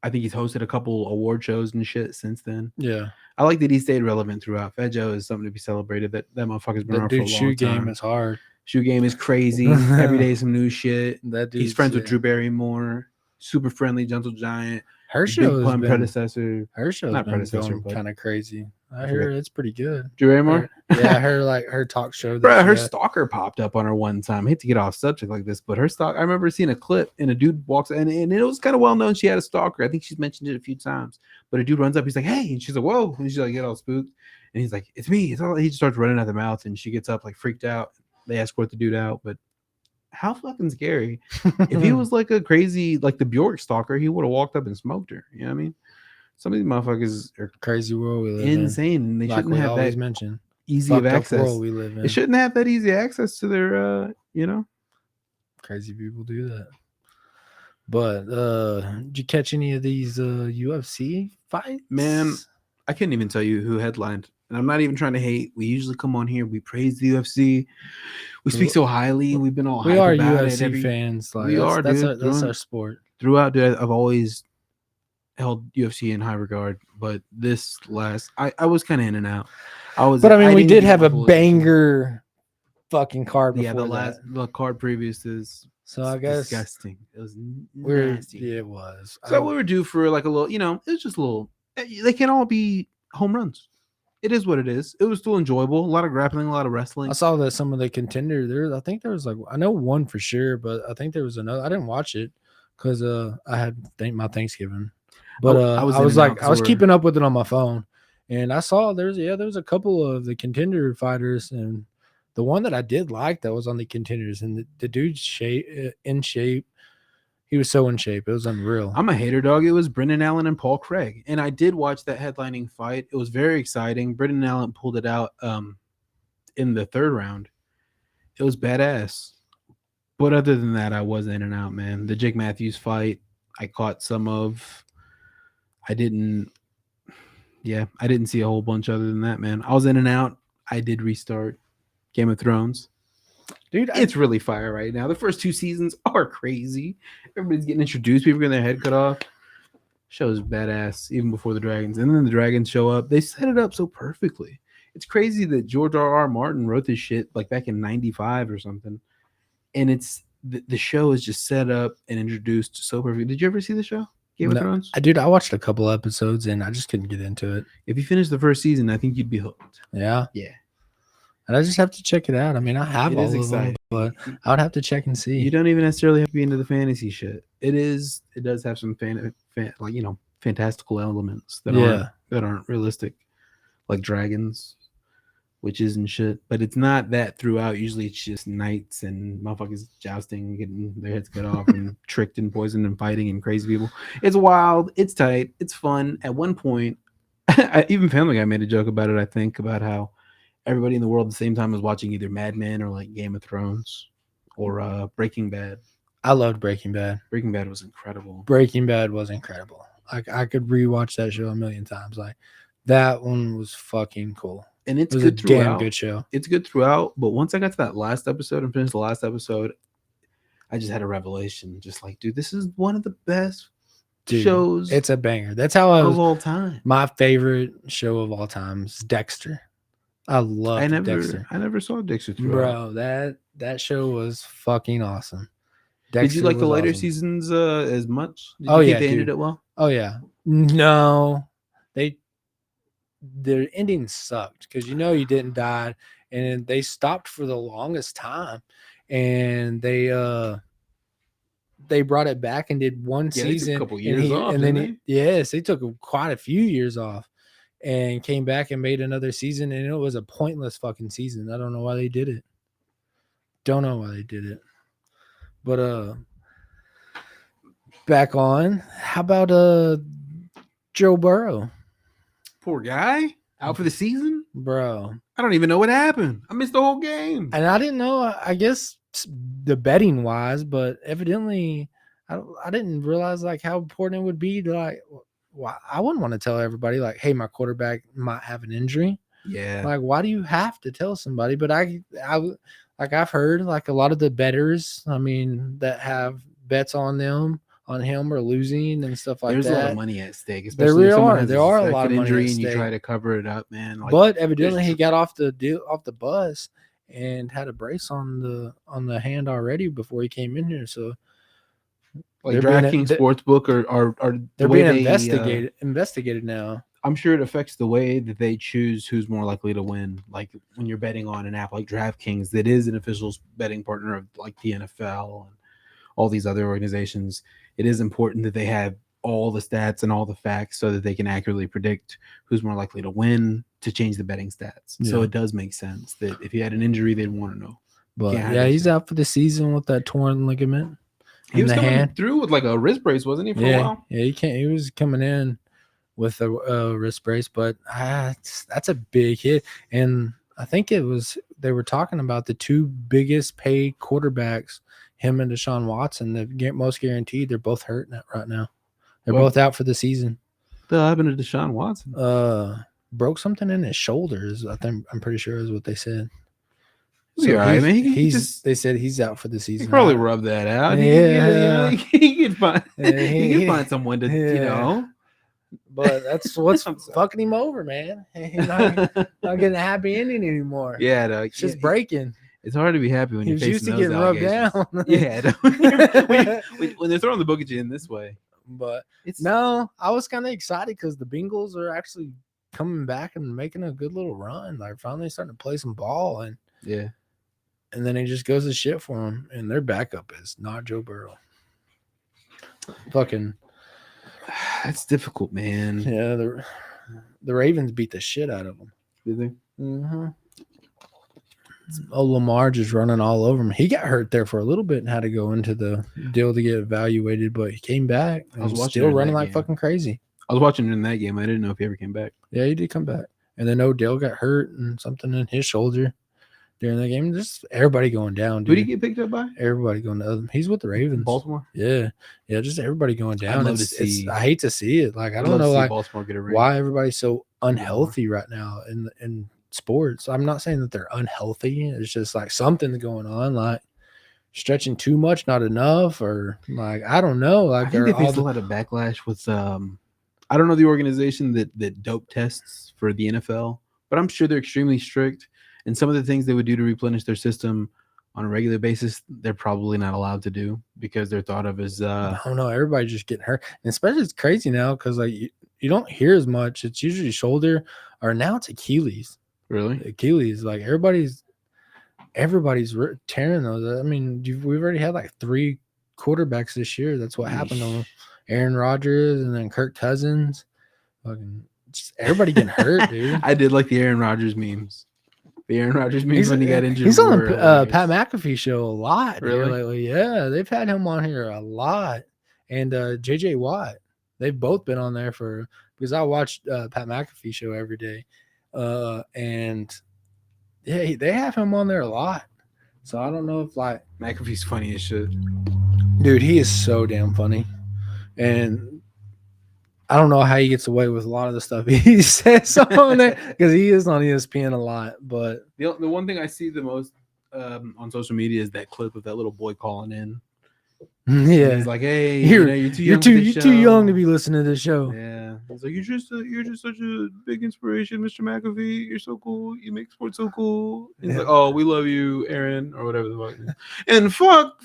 Speaker 2: I think he's hosted a couple award shows and shit since then.
Speaker 3: Yeah.
Speaker 2: I like that he stayed relevant throughout. Fat Joe is something to be celebrated. That motherfucker's been around for a long
Speaker 3: shoe
Speaker 2: time.
Speaker 3: game is hard.
Speaker 2: Shoe game is crazy. Every day some new shit. He's friends with Drew Barrymore. Super friendly, gentle giant.
Speaker 3: Herschel's
Speaker 2: big predecessor.
Speaker 3: Herschel's
Speaker 2: Not
Speaker 3: been
Speaker 2: predecessor,
Speaker 3: going
Speaker 2: but
Speaker 3: kind of crazy. I hear it's pretty good.
Speaker 2: Drew Barrymore?
Speaker 3: Yeah, her talk show.
Speaker 2: Bro, her stalker popped up on her one time. I hate to get off subject like this, but I remember seeing a clip and a dude walks in, and it was kind of well known she had a stalker. I think she's mentioned it a few times. But a dude runs up, he's like, "Hey," and she's like, "Whoa," and she's like, get all spooked, and he's like, "It's me." He just starts running out the mouth, and she gets up like freaked out. They escort the dude out, but how fucking scary. If he was like a crazy, like the Bjork stalker, he would have walked up and smoked her. You know what I mean? Some of these motherfuckers are
Speaker 3: crazy world we live
Speaker 2: insane.
Speaker 3: in.
Speaker 2: They shouldn't have that
Speaker 3: mentioned.
Speaker 2: easy of access.
Speaker 3: World we live in.
Speaker 2: They shouldn't have that easy access to their
Speaker 3: Crazy people do that. But did you catch any of these UFC fights?
Speaker 2: Man, I couldn't even tell you who headlined. And I'm not even trying to hate. We usually come on here, we praise the UFC. We speak so highly. We've been all
Speaker 3: we
Speaker 2: hype
Speaker 3: are
Speaker 2: about
Speaker 3: UFC
Speaker 2: it.
Speaker 3: fans. Like,
Speaker 2: we are,
Speaker 3: that's
Speaker 2: dude.
Speaker 3: that's our sport.
Speaker 2: Throughout, dude, I've always held UFC in high regard, but this last, I was kind of in and out. I was,
Speaker 3: But I mean, we
Speaker 2: didn't
Speaker 3: did
Speaker 2: get
Speaker 3: have
Speaker 2: my
Speaker 3: a
Speaker 2: full attention.
Speaker 3: banger fucking card
Speaker 2: Yeah,
Speaker 3: before that.
Speaker 2: the card previous is
Speaker 3: So I guess
Speaker 2: disgusting. It was
Speaker 3: we're
Speaker 2: nasty.
Speaker 3: it was.
Speaker 2: So we were due for like a little, you know, it was just a little. They can all be home runs. It is what it is. It was still enjoyable. A lot of grappling, a lot of wrestling.
Speaker 3: I saw that some of the contenders there. I think there was like I know one for sure, but I think there was another. I didn't watch it because I had my Thanksgiving. But
Speaker 2: I was
Speaker 3: I
Speaker 2: in
Speaker 3: was
Speaker 2: and out
Speaker 3: like
Speaker 2: 'cause
Speaker 3: I was
Speaker 2: we're-
Speaker 3: keeping up with it on my phone, and I saw there was a couple of the contender fighters, and the one that I did like that was on the contenders, and the dude's in shape. He was so in shape. It was unreal.
Speaker 2: I'm a hater, dog. It was Brendan Allen and Paul Craig, and I did watch that headlining fight. It was very exciting. Brendan Allen pulled it out in the third round. It was badass. But other than that, I was in and out, man. The Jake Matthews fight, I caught some of. I didn't. Yeah, I didn't see a whole bunch other than that, man. I was in and out. I did restart Game of Thrones.
Speaker 3: Dude,
Speaker 2: It's really fire right now. The first 2 seasons are crazy. Everybody's getting introduced. People getting their head cut off. Show's badass even before the dragons. And then the dragons show up. They set it up so perfectly. It's crazy that George R.R. Martin wrote this shit like back in 95 or something. And it's the show is just set up and introduced so perfectly. Did you ever see the show? Game of Thrones?
Speaker 3: I watched a couple episodes and I just couldn't get into it.
Speaker 2: If you finish the first season, I think you'd be hooked.
Speaker 3: Yeah.
Speaker 2: Yeah.
Speaker 3: And I just have to check it out. I mean, I have
Speaker 2: It
Speaker 3: all
Speaker 2: is
Speaker 3: of
Speaker 2: exciting.
Speaker 3: them, but I would have to check and see.
Speaker 2: You don't even necessarily have to be into the fantasy shit. It does have some like, you know, fantastical elements that aren't realistic, like dragons, witches and shit. But it's not that throughout. Usually it's just knights and motherfuckers jousting, getting their heads cut off and tricked and poisoned and fighting and crazy people. It's wild. It's tight. It's fun. At one point, even Family Guy made a joke about it, I think, about how everybody in the world at the same time was watching either Mad Men or like Game of Thrones or Breaking Bad.
Speaker 3: I loved Breaking Bad.
Speaker 2: Breaking Bad was incredible.
Speaker 3: Breaking Bad was incredible. Like I could rewatch that show a million times. Like that one was fucking cool.
Speaker 2: And it's
Speaker 3: It was
Speaker 2: good
Speaker 3: a
Speaker 2: throughout.
Speaker 3: damn good show.
Speaker 2: It's good throughout. But once I got to that last episode and finished the last episode, I just had a revelation. Just like, dude, this is one of the best shows.
Speaker 3: It's a banger. That's how I was.
Speaker 2: Of all time.
Speaker 3: My favorite show of all time is Dexter. I love Dexter.
Speaker 2: I never saw Dexter throughout.
Speaker 3: Bro, that show was fucking awesome.
Speaker 2: Dexter, did you like the later
Speaker 3: awesome.
Speaker 2: seasons as much? Did
Speaker 3: you
Speaker 2: think they ended it well?
Speaker 3: Oh yeah. No, their ending sucked because you didn't die, and they stopped for the longest time, and they brought it back and did one season.
Speaker 2: They took a couple years off,
Speaker 3: and then they took quite a few years off, and came back and made another season, and it was a pointless fucking season. I don't know why they did it. Don't know why they did it. But back on. How about Joe Burrow?
Speaker 2: Poor guy. Out for the season?
Speaker 3: Bro.
Speaker 2: I don't even know what happened. I missed the whole game.
Speaker 3: And I didn't know, I guess the betting wise, but evidently I didn't realize like how important it would be to like I wouldn't want to tell everybody like, hey, my quarterback might have an injury.
Speaker 2: Yeah.
Speaker 3: Like, why do you have to tell somebody? But I like I've heard like a lot of the bettors, I mean, that have bets on him are losing and stuff like
Speaker 2: that. There's a lot of money at stake, especially if someone has
Speaker 3: there are a lot of
Speaker 2: injury
Speaker 3: money
Speaker 2: and you try to cover it up, man.
Speaker 3: Like, but evidently he got off the bus and had a brace on the hand already before he came in here. So
Speaker 2: like DraftKings Sportsbook are
Speaker 3: they're being investigated now.
Speaker 2: I'm sure it affects the way that they choose who's more likely to win. Like when you're betting on an app like DraftKings, that is an official betting partner of like the NFL and all these other organizations. It is important that they have all the stats and all the facts so that they can accurately predict who's more likely to win to change the betting stats. Yeah. So it does make sense that if he had an injury, they'd want to know.
Speaker 3: But yeah, he's out for the season with that torn ligament.
Speaker 2: He was coming through with like a wrist brace, wasn't he, for a while?
Speaker 3: Yeah, he was coming in with a wrist brace, but that's a big hit. And I think they were talking about the two biggest paid quarterbacks, him and Deshaun Watson, the most guaranteed. They're both hurt right now. They're both out for the season.
Speaker 2: What happened to Deshaun Watson?
Speaker 3: Broke something in his shoulders. I'm pretty sure is what they said.
Speaker 2: So right, man.
Speaker 3: They said he's out for the season.
Speaker 2: He probably rubbed that out.
Speaker 3: Yeah,
Speaker 2: he could find someone to,
Speaker 3: But that's what's fucking him over, man. He's not getting a happy ending anymore.
Speaker 2: Yeah, dog.
Speaker 3: It's just
Speaker 2: Yeah,
Speaker 3: breaking.
Speaker 2: it's hard to be happy when
Speaker 3: He
Speaker 2: you're
Speaker 3: was used
Speaker 2: facing
Speaker 3: to
Speaker 2: those
Speaker 3: getting rubbed
Speaker 2: allegations.
Speaker 3: down.
Speaker 2: Yeah, dog. when they're throwing the book at you in this way,
Speaker 3: But
Speaker 2: it's
Speaker 3: no, I was kind of excited because the Bengals are actually coming back and making a good little run. Like finally starting to play some ball, and
Speaker 2: yeah.
Speaker 3: then it just goes to shit for them. And their backup is not Joe Burrow. Fucking
Speaker 2: That's difficult, man.
Speaker 3: yeah, the Ravens beat the shit out of them.
Speaker 2: Did they?
Speaker 3: Mm-hmm. Oh, Lamar just running all over him. He got hurt there for a little bit and had to go into the deal to get evaluated, but he came back
Speaker 2: I was
Speaker 3: and
Speaker 2: watching
Speaker 3: still
Speaker 2: it in
Speaker 3: running
Speaker 2: that
Speaker 3: like
Speaker 2: game.
Speaker 3: fucking crazy.
Speaker 2: I was watching in that game. I didn't know if he ever came back.
Speaker 3: Yeah, he did come back. And then Odell got hurt and something in his shoulder during the game. Just everybody going down,
Speaker 2: Who did he
Speaker 3: dude.
Speaker 2: get picked up by?
Speaker 3: Everybody going down. He's with the Ravens.
Speaker 2: Baltimore.
Speaker 3: Yeah. Yeah, just everybody going down.
Speaker 2: love to see-
Speaker 3: I hate to see it. Like I
Speaker 2: I'd
Speaker 3: don't
Speaker 2: love to
Speaker 3: know
Speaker 2: see
Speaker 3: like
Speaker 2: Baltimore get a ring.
Speaker 3: why everybody's so unhealthy right now in sports. I'm not saying that they're unhealthy. It's just like something going on, like stretching too much, not enough, or like I don't know. Like
Speaker 2: I think they
Speaker 3: all
Speaker 2: faced a lot of backlash with I don't know the organization that dope tests for the NFL, but I'm sure they're extremely strict. And some of the things they would do to replenish their system on a regular basis, they're probably not allowed to do because they're thought of as
Speaker 3: I don't know. Everybody's just getting hurt, and especially it's crazy now because like you don't hear as much. It's usually shoulder, or now it's Achilles.
Speaker 2: really.
Speaker 3: Achilles, like everybody's tearing those. I mean, we've already had like 3 quarterbacks this year. That's what happened to them. Aaron Rodgers and then Kirk Cousins. Fucking just everybody getting hurt, dude.
Speaker 2: I did like the Aaron Rodgers memes. The Aaron Rodgers memes when he got injured.
Speaker 3: He's on
Speaker 2: were
Speaker 3: the
Speaker 2: hilarious.
Speaker 3: Pat McAfee show a lot. Dude,
Speaker 2: Really?
Speaker 3: lately. Yeah, they've had him on here a lot. And JJ Watt. They've both been on there because I watch Pat McAfee show every day. And yeah, they have him on there a lot. So I don't know if like
Speaker 2: McAfee's funny as shit.
Speaker 3: dude, he is so damn funny. And I don't know how he gets away with a lot of the stuff he says on there because he is on ESPN a lot. But
Speaker 2: The one thing I see the most on social media is that clip of that little boy calling in. And
Speaker 3: yeah,
Speaker 2: he's like, "Hey,
Speaker 3: you're
Speaker 2: too young.
Speaker 3: you're too young to be listening to this show."
Speaker 2: Yeah, he's like, you're just such a big inspiration, Mr. McAfee. You're so cool. You make sports so cool." And he's like, "Oh, we love you, Aaron," or whatever the fuck. And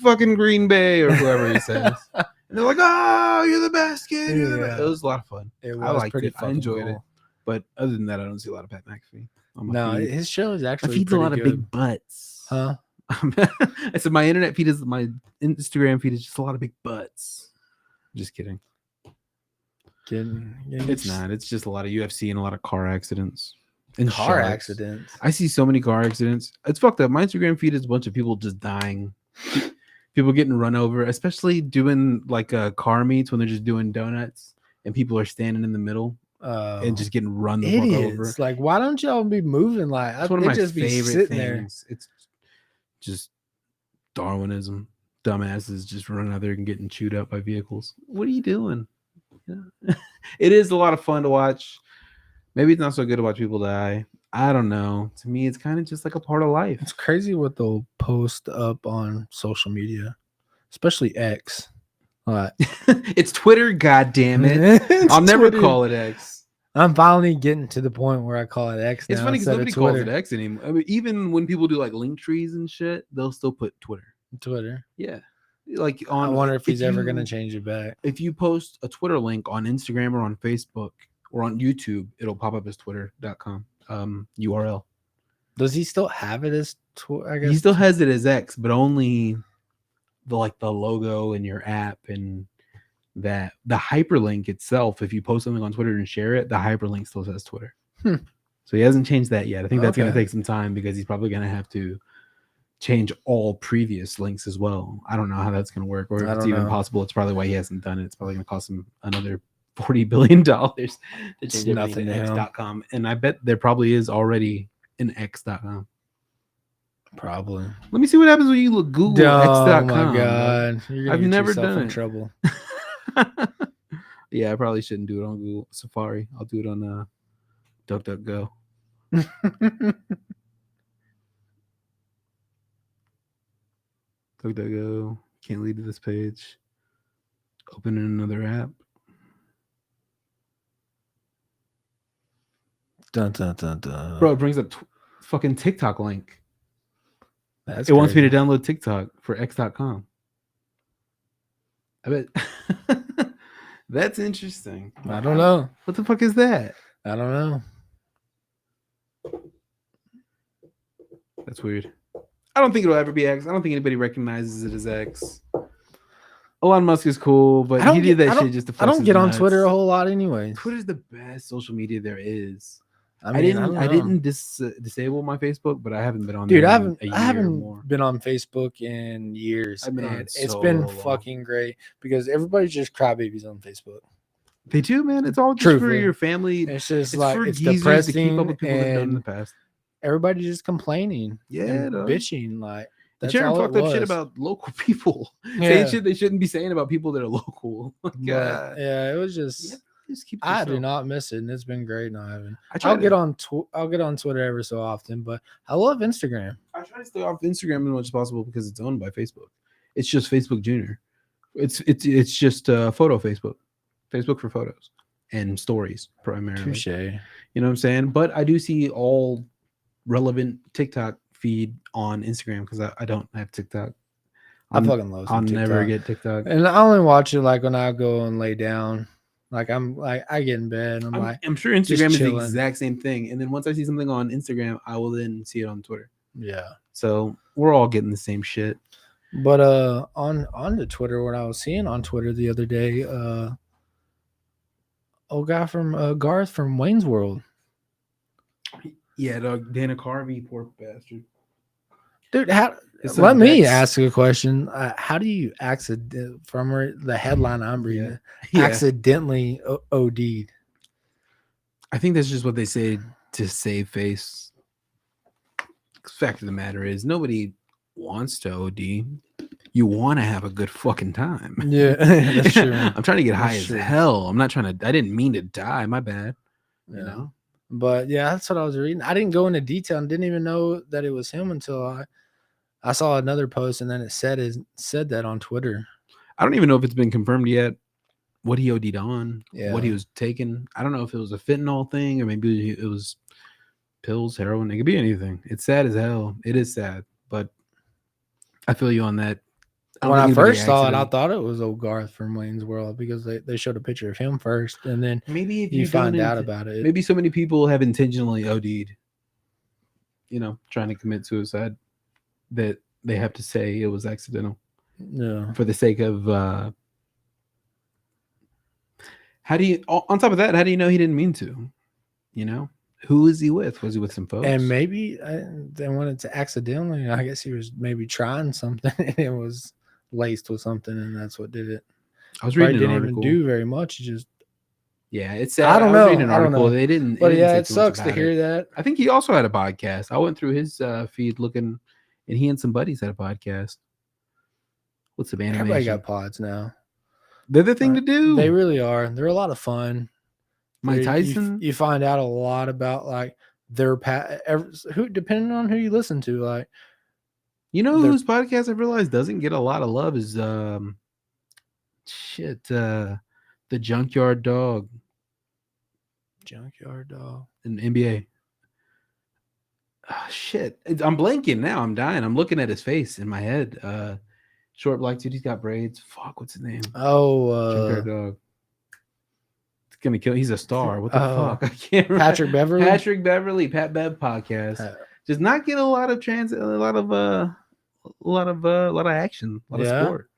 Speaker 2: fucking Green Bay or whoever he says. And they're like, "Oh, you're the best kid." You're the best. It was a lot of fun.
Speaker 3: It
Speaker 2: I
Speaker 3: was
Speaker 2: liked
Speaker 3: pretty
Speaker 2: it. I
Speaker 3: fucking
Speaker 2: enjoyed it.
Speaker 3: cool.
Speaker 2: But other than that, I don't see a lot of Pat McAfee on my
Speaker 3: No,
Speaker 2: feed.
Speaker 3: his show is
Speaker 2: My
Speaker 3: actually
Speaker 2: feed's a lot
Speaker 3: pretty
Speaker 2: of
Speaker 3: good.
Speaker 2: big butts.
Speaker 3: Huh?
Speaker 2: I said my internet feed is my Instagram feed is just a lot of big butts. Just kidding. It's not. It's just a lot of UFC and a lot of car accidents. And
Speaker 3: car
Speaker 2: sharks.
Speaker 3: accidents.
Speaker 2: I see so many car accidents. It's fucked up. My Instagram feed is a bunch of people just dying. People getting run over, especially doing like car meets when they're just doing donuts and people are standing in the middle and just getting run the fuck over.
Speaker 3: Idiots. Like, why don't y'all be moving? Like,
Speaker 2: It's one of my
Speaker 3: just be
Speaker 2: favorite
Speaker 3: sitting there.
Speaker 2: things. It's just Darwinism. Dumbasses just running out there and getting chewed up by vehicles. What are you doing? Yeah. It is a lot of fun to watch. Maybe it's not so good to watch people die. I don't know. To me, it's kind of just like a part of life.
Speaker 3: It's crazy what they'll post up on social media, especially X.
Speaker 2: It's Twitter, goddamn it! I'll never call it X.
Speaker 3: I'm finally getting to the point where I call it X now.
Speaker 2: It's funny because nobody calls it X anymore. I mean, even when people do like link trees and shit, they'll still put Twitter. Yeah. Like
Speaker 3: I wonder if he's ever going to change it back.
Speaker 2: If you post a Twitter link on Instagram or on Facebook or on YouTube, it'll pop up as twitter.com URL.
Speaker 3: Does he still have it as Twitter? I guess
Speaker 2: he still has it as X, but only the logo in your app and that the hyperlink itself. If you post something on Twitter and share it, the hyperlink still says Twitter. So he hasn't changed that yet. I think that's going to take some time because he's probably going to have to change all previous links as well. I don't know how that's going to work, or if it's even possible. It's probably why he hasn't done it. It's probably going to cost him another $40 billion to change everything to X.com. And I bet there probably is already an X.com.
Speaker 3: Probably.
Speaker 2: Let me see what happens when you look Google X.com.
Speaker 3: Oh my god!
Speaker 2: I've never done
Speaker 3: in
Speaker 2: it.
Speaker 3: Trouble.
Speaker 2: Yeah, I probably shouldn't do it on Google Safari. I'll do it on DuckDuckGo. DuckDuckGo. Can't lead to this page. Open in another app.
Speaker 3: Dun, dun, dun, dun.
Speaker 2: Bro, it brings up fucking TikTok link.
Speaker 3: That's
Speaker 2: It wants me to
Speaker 3: crazy.
Speaker 2: download TikTok for X.com. I bet that's interesting.
Speaker 3: I don't know.
Speaker 2: What the fuck is that?
Speaker 3: I don't know.
Speaker 2: That's weird. I don't think it'll ever be X. I don't think anybody recognizes it as X. Elon Musk is cool, but he did that shit just to flex
Speaker 3: I don't
Speaker 2: his
Speaker 3: get on
Speaker 2: nuts.
Speaker 3: Twitter a whole lot, anyways.
Speaker 2: Twitter's the best social media there is.
Speaker 3: I mean,
Speaker 2: I didn't disable my Facebook, but I haven't been on
Speaker 3: Dude,
Speaker 2: there
Speaker 3: I
Speaker 2: in a year or
Speaker 3: haven't
Speaker 2: more.
Speaker 3: been on Facebook in years.
Speaker 2: I've been on
Speaker 3: and
Speaker 2: it
Speaker 3: it's
Speaker 2: so
Speaker 3: been
Speaker 2: long.
Speaker 3: fucking great because everybody's just crybabies on Facebook.
Speaker 2: They do, man. It's all just for
Speaker 3: Truthfully.
Speaker 2: your family.
Speaker 3: It's just
Speaker 2: It's
Speaker 3: like
Speaker 2: for
Speaker 3: it's
Speaker 2: geezers to keep up
Speaker 3: depressing
Speaker 2: with people they've done in the
Speaker 3: and
Speaker 2: past.
Speaker 3: everybody's just complaining
Speaker 2: Yeah,
Speaker 3: and
Speaker 2: dog.
Speaker 3: bitching. Like
Speaker 2: They're
Speaker 3: that's
Speaker 2: sharing
Speaker 3: all it
Speaker 2: fucked up shit
Speaker 3: was.
Speaker 2: about local people.
Speaker 3: Yeah.
Speaker 2: Saying shit they shouldn't be saying about people that are local.
Speaker 3: But yeah, it was just.
Speaker 2: Yeah, just keep it
Speaker 3: I do
Speaker 2: yourself.
Speaker 3: not miss it, and it's been great not having.
Speaker 2: I'll
Speaker 3: get on Twitter every so often, but I love Instagram.
Speaker 2: I try to stay off Instagram as much as possible because it's owned by Facebook. It's just Facebook Junior. It's just photo Facebook for photos and stories primarily.
Speaker 3: Touche.
Speaker 2: You know what I'm saying? But I do see all relevant TikTok feed on Instagram because I don't have TikTok.
Speaker 3: I fucking love
Speaker 2: I'll
Speaker 3: some
Speaker 2: never
Speaker 3: TikTok.
Speaker 2: get TikTok.
Speaker 3: And I only watch it like when I go and lay down. Like I get in bed. And
Speaker 2: I'm sure Instagram is the
Speaker 3: chilling.
Speaker 2: exact same thing. And then once I see something on Instagram, I will then see it on Twitter.
Speaker 3: Yeah.
Speaker 2: So we're all getting the same shit.
Speaker 3: But on the Twitter, what I was seeing on Twitter the other day, old guy from Garth from Wayne's World.
Speaker 2: Yeah, dog. Dana Carvey, poor bastard.
Speaker 3: Dude, let me ask you a question. How do you from the headline I'm reading, accidentally OD'd?
Speaker 2: I think that's just what they say to save face. Fact of the matter is, nobody wants to OD. You want to have a good fucking time.
Speaker 3: Yeah, that's true.
Speaker 2: I'm trying to get high as hell. I'm not trying to. I didn't mean to die. My bad.
Speaker 3: Yeah.
Speaker 2: You know.
Speaker 3: But yeah, that's what I was reading. I didn't go into detail and didn't even know that it was him until I saw another post and then it said that on Twitter.
Speaker 2: I don't even know if it's been confirmed yet what he OD'd on, what he
Speaker 3: Yeah.
Speaker 2: was taking. I don't know if it was a fentanyl thing or maybe it was pills, heroin. It could be anything. It's sad as hell. It is sad, but I feel you on that.
Speaker 3: When I first saw it, I thought it was old Garth from Wayne's World because they showed a picture of him first, and then
Speaker 2: maybe if
Speaker 3: you find out about it.
Speaker 2: Maybe so many people have intentionally OD'd, you know, trying to commit suicide, that they have to say it was accidental.
Speaker 3: Yeah.
Speaker 2: For the sake of how do you? On top of that, how do you know he didn't mean to? You know, who is he with? Was he with some folks?
Speaker 3: And maybe they wanted to accidentally. I guess he was maybe trying something and it was laced with something, and that's what did it.
Speaker 2: I was reading
Speaker 3: didn't
Speaker 2: an article.
Speaker 3: even do very much. Just
Speaker 2: it's sad.
Speaker 3: I don't know.
Speaker 2: I was reading an
Speaker 3: I don't
Speaker 2: article.
Speaker 3: know.
Speaker 2: They didn't.
Speaker 3: But
Speaker 2: it
Speaker 3: yeah,
Speaker 2: didn't
Speaker 3: it
Speaker 2: say too much
Speaker 3: sucks to
Speaker 2: about
Speaker 3: hear
Speaker 2: it.
Speaker 3: that.
Speaker 2: I think he also had a podcast. I went through his feed looking, and he and some buddies had a podcast. What's the animation?
Speaker 3: Everybody got pods now.
Speaker 2: They're the thing to do.
Speaker 3: They really are. They're a lot of fun.
Speaker 2: Mike Tyson.
Speaker 3: You find out a lot about like their who, depending on who you listen to. Like,
Speaker 2: you know whose podcast I realized doesn't get a lot of love is the Junkyard Dog.
Speaker 3: Junkyard Dog
Speaker 2: in the NBA. Oh, shit. I'm blanking now. I'm dying. I'm looking at his face in my head. Short black dude. He's got braids. Fuck, what's his name? Junkyard Dog. It's gonna kill. He's a star. What the fuck? I can't remember.
Speaker 3: Patrick Beverly.
Speaker 2: Pat Bev podcast. Does not get a lot of a lot of action, a lot of sport.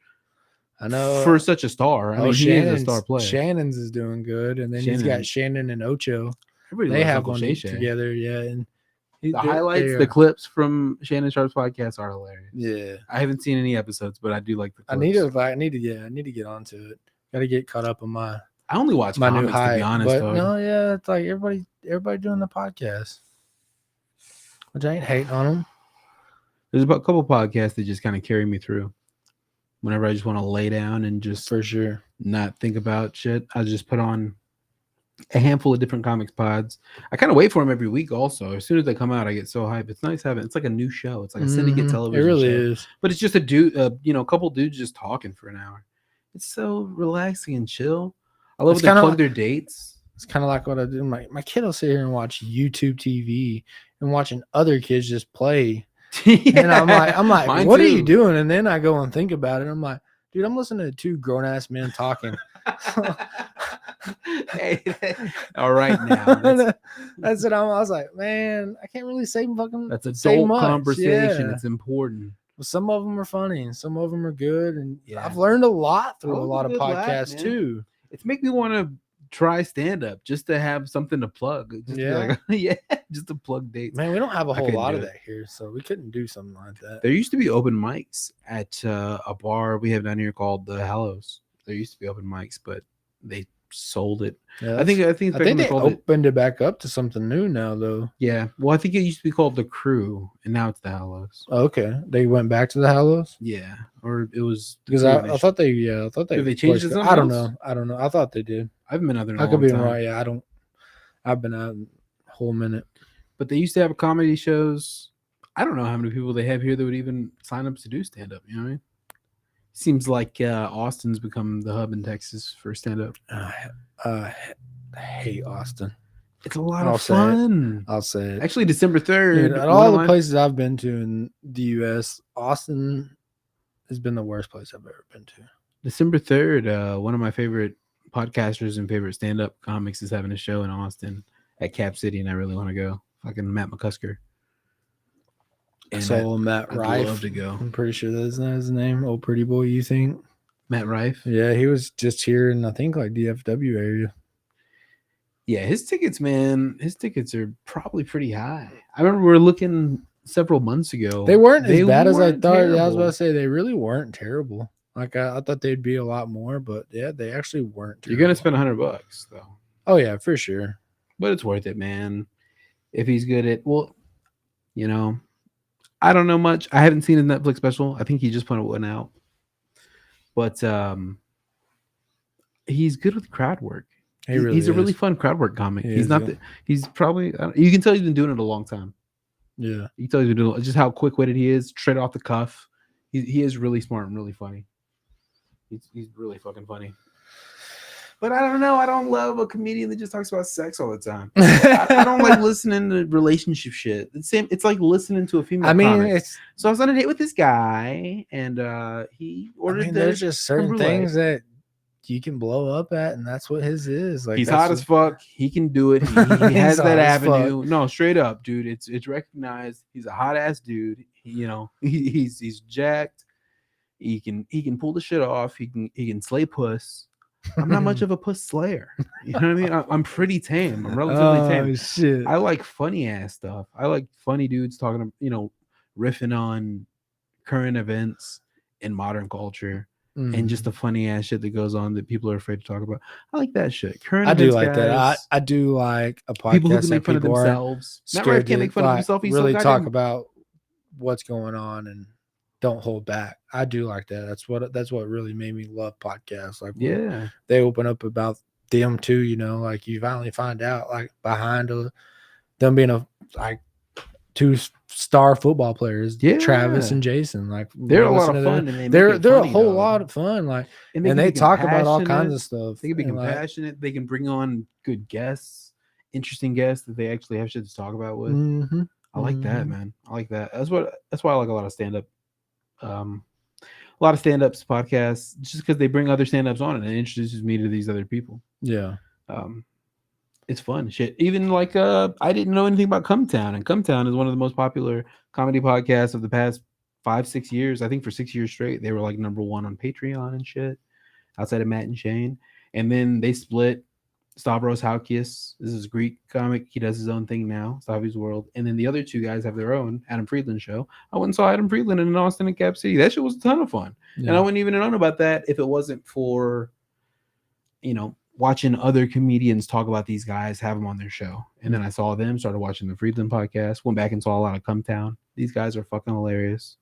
Speaker 3: I know
Speaker 2: for such a star. I mean, he is a star player.
Speaker 3: Shannon's is doing good, and then he's got Shannon and Ocho.
Speaker 2: Everybody
Speaker 3: they have
Speaker 2: Uncle
Speaker 3: one
Speaker 2: Shay
Speaker 3: together, yeah. And
Speaker 2: the highlights, the clips from Shannon Sharp's podcast are hilarious.
Speaker 3: Yeah,
Speaker 2: I haven't seen any episodes, but I do like the clips.
Speaker 3: I need to get onto it. Got to get caught up on my.
Speaker 2: I only watch
Speaker 3: my
Speaker 2: comics,
Speaker 3: new hype,
Speaker 2: to be honest.
Speaker 3: But
Speaker 2: dog.
Speaker 3: no, yeah, it's like everybody doing the podcast, which I ain't hating on them.
Speaker 2: There's about a couple podcasts that just kind of carry me through. Whenever I just want to lay down and just
Speaker 3: for sure
Speaker 2: not think about shit, I just put on a handful of different comics pods. I kind of wait for them every week. Also, as soon as they come out, I get so hyped. It's nice having. It's like a new show. It's like a syndicate television.
Speaker 3: It really
Speaker 2: show.
Speaker 3: is.
Speaker 2: But it's just a dude, a couple dudes just talking for an hour. It's so relaxing and chill. I love when they plug their dates.
Speaker 3: It's kind of like what I do. My kid will sit here and watch YouTube TV and watching other kids just play. And I'm like,
Speaker 2: Mine
Speaker 3: what are you
Speaker 2: too.
Speaker 3: doing? And then I go and think about it. I'm like, dude, I'm listening to two grown ass men talking.
Speaker 2: Hey, all right now.
Speaker 3: That's what I was like, man, I can't really say fucking
Speaker 2: That's
Speaker 3: say
Speaker 2: adult
Speaker 3: much.
Speaker 2: conversation.
Speaker 3: Yeah.
Speaker 2: It's important.
Speaker 3: Well, some of them are funny and some of them are good. And
Speaker 2: Yeah.
Speaker 3: I've learned a lot through
Speaker 2: Oh,
Speaker 3: a lot of
Speaker 2: good laugh,
Speaker 3: podcasts
Speaker 2: man.
Speaker 3: too.
Speaker 2: It's make me want to try stand up just to have something to plug. Just
Speaker 3: Yeah.
Speaker 2: to be like, yeah, just to plug dates.
Speaker 3: Man, we don't have a whole
Speaker 2: couldn't
Speaker 3: lot
Speaker 2: do
Speaker 3: of
Speaker 2: it.
Speaker 3: that here, so we couldn't do something like that.
Speaker 2: There used to be open mics at a bar we have down here called the Hallows. There used to be open mics, but they sold it.
Speaker 3: Yeah,
Speaker 2: I think
Speaker 3: I
Speaker 2: Spectrum
Speaker 3: think they
Speaker 2: sold it.
Speaker 3: opened it back up to something new now, though.
Speaker 2: Yeah. Well, I think it used to be called the Crew, and now it's the Hallows.
Speaker 3: Okay, they went back to the Hallows
Speaker 2: Yeah, or it was the
Speaker 3: because
Speaker 2: Crew
Speaker 3: I
Speaker 2: initially.
Speaker 3: thought they
Speaker 2: Did they change it to something
Speaker 3: I don't
Speaker 2: else?
Speaker 3: know. I don't know. I thought they did.
Speaker 2: I haven't been out there in
Speaker 3: I
Speaker 2: a
Speaker 3: could
Speaker 2: long
Speaker 3: be
Speaker 2: time.
Speaker 3: right. Yeah, I don't. I've been out a whole minute.
Speaker 2: But they used to have comedy shows. I don't know how many people they have here that would even sign up to do stand up. You know what I mean? Seems like Austin's become the hub in Texas for stand up.
Speaker 3: I hate Austin.
Speaker 2: It's a lot
Speaker 3: I'll
Speaker 2: of
Speaker 3: say it.
Speaker 2: fun.
Speaker 3: I'll say it.
Speaker 2: Actually, December 3rd.
Speaker 3: Dude, at all the places I've been to in the U.S., Austin has been the worst place I've ever been to.
Speaker 2: December 3rd, one of my favorite podcasters and favorite stand up comics is having a show in Austin at Cap City, and I really want to go. Fucking Matt McCusker. And
Speaker 3: So Matt
Speaker 2: I'd
Speaker 3: Rife,
Speaker 2: love to go.
Speaker 3: I'm pretty sure that's not his name. Old pretty boy, you think?
Speaker 2: Matt Rife.
Speaker 3: Yeah, he was just here in I think like DFW area.
Speaker 2: Yeah, his tickets, man. His tickets are probably pretty high. I remember we were looking several months ago.
Speaker 3: They weren't as bad as I
Speaker 2: weren't
Speaker 3: thought. I was
Speaker 2: terrible.
Speaker 3: about to say they really weren't terrible. Like I thought they'd be a lot more, but yeah, they actually weren't.
Speaker 2: You're
Speaker 3: Terrible.
Speaker 2: gonna spend $100 though.
Speaker 3: Oh yeah, for sure.
Speaker 2: But it's worth it, man. If he's good at, well, you know, I don't know much. I haven't seen his Netflix special. I think he just put one out. But he's good with crowd work. He's a really fun crowd work comic. He's not. He's probably. You can tell he's been doing it a long time.
Speaker 3: Yeah,
Speaker 2: you can tell he's been doing it, just how quick witted he is, straight off the cuff. He is really smart and really funny. He's really fucking funny. But I don't know. I don't love a comedian that just talks about sex all the time. I don't like listening to relationship shit. It's like listening to a female.
Speaker 3: I mean,
Speaker 2: comic. So I was on a date with this guy, and he ordered.
Speaker 3: There's just certain things that you can blow up at, and that's what his is. Like
Speaker 2: he's hot as fuck. He can do it. He has that avenue. No, straight up, dude. It's recognized. He's a hot ass dude. He's jacked. He can pull the shit off. He can slay puss. I'm not much of a puss slayer. You know what I mean? I'm pretty tame. I'm relatively tame.
Speaker 3: Shit.
Speaker 2: I like funny ass stuff. I like funny dudes talking, riffing on current events in modern culture and just the funny ass shit that goes on that people are afraid to talk about. I like that shit.
Speaker 3: I do like that. I do like a podcast
Speaker 2: people who can make fun of themselves. Matt Rife can't make fun of himself. He's
Speaker 3: really talk about what's going on and don't hold back. I do like that. That's what really made me love podcasts. Like,
Speaker 2: yeah,
Speaker 3: they open up about them too. Like you finally find out like behind them being like 2-star football players, Travis and Jason. Like
Speaker 2: they're a lot of fun. And
Speaker 3: they're a whole lot of fun. Like and they talk about all kinds of stuff.
Speaker 2: They can be compassionate. They can bring on good guests, interesting guests that they actually have shit to talk about with.
Speaker 3: Mm-hmm.
Speaker 2: I like that, man. I like that. That's why I like a lot of stand up. A lot of stand-ups podcasts just because they bring other stand-ups on and it introduces me to these other people.
Speaker 3: Yeah.
Speaker 2: It's fun shit. Even like I didn't know anything about Cumtown, and Cumtown is one of the most popular comedy podcasts of the past 5-6 years. I think for 6 years straight they were like number 1 on Patreon and shit outside of Matt and Shane. And then they split. Stavros Halkias, this is a Greek comic. He does his own thing now, Stavi's World. And then the other two guys have their own Adam Friedland show. I went and saw Adam Friedland in Austin and Cap City. That shit was a ton of fun. Yeah. And I wouldn't even have known about that if it wasn't for, watching other comedians talk about these guys, have them on their show. And then I saw them, started watching the Friedland podcast, went back and saw a lot of Cumtown. These guys are fucking hilarious.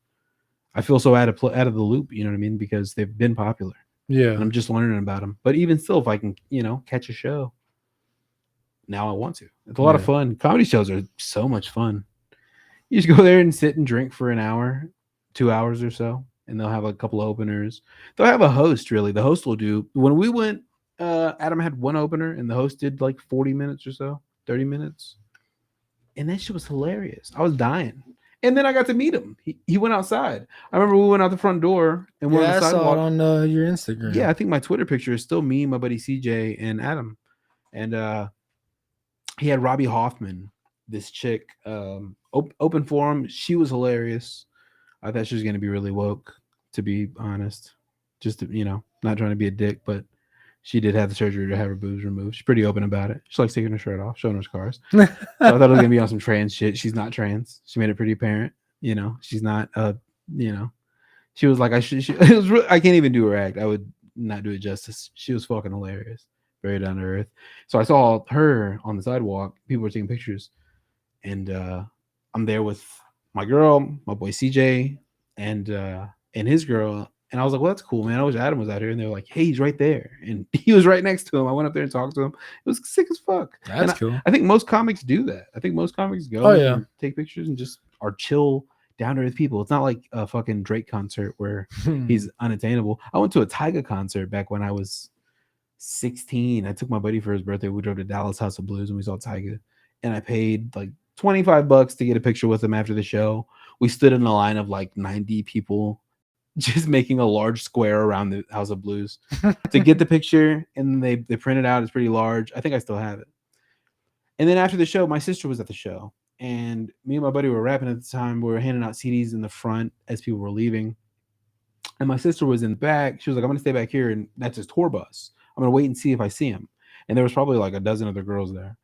Speaker 2: I feel so out of the loop, you know what I mean? Because they've been popular.
Speaker 3: Yeah.
Speaker 2: And I'm just learning about them. But even still, if I can, catch a show, now I want to. It's a lot of fun. Comedy shows are so much fun. You just go there and sit and drink for an hour, 2 hours or so, and they'll have a couple of openers. They'll have a host, really. The host will do. When we went Adam had one opener, and the host did like 40 minutes or so, 30 minutes, and that shit was hilarious. I was dying. And then I got to meet him. He went outside. I remember we went out the front door and we're on
Speaker 3: Yeah,
Speaker 2: the
Speaker 3: I saw it
Speaker 2: sidewalk.
Speaker 3: on your Instagram.
Speaker 2: Yeah, I think my Twitter picture is still me, my buddy CJ, and Adam. And he had Robbie Hoffman, this chick, open for him. She was hilarious. I thought she was going to be really woke, to be honest. Just to, not trying to be a dick, but she did have the surgery to have her boobs removed. She's pretty open about it. She likes taking her shirt off, showing her scars. So I thought it was gonna be on some trans shit. She's not trans. She made it pretty apparent. She's not. She was like, it was. I can't even do her act. I would not do it justice. She was fucking hilarious. Very down to earth. So I saw her on the sidewalk. People were taking pictures, and I'm there with my girl, my boy CJ, and his girl. And I was like, well, that's cool, man. I wish Adam was out here. And they were like, hey, he's right there. And he was right next to him. I went up there and talked to him. It was sick as fuck.
Speaker 3: That's cool.
Speaker 2: I think most comics do that. I think most comics go and take pictures and just are chill, down to earth people. It's not like a fucking Drake concert where he's unattainable. I went to a Tyga concert back when I was 16. I took my buddy for his birthday. We drove to Dallas House of Blues and we saw Tyga. And I paid like $25 to get a picture with him after the show. We stood in a line of like 90 people, just making a large square around the House of Blues to get the picture. And they print it out. It's pretty large. I think I still have it. And then after the show, my sister was at the show. And me and my buddy were rapping at the time. We were handing out CDs in the front as people were leaving. And my sister was in the back. She was like, I'm going to stay back here. And that's his tour bus. I'm going to wait and see if I see him. And there was probably like a dozen other girls there.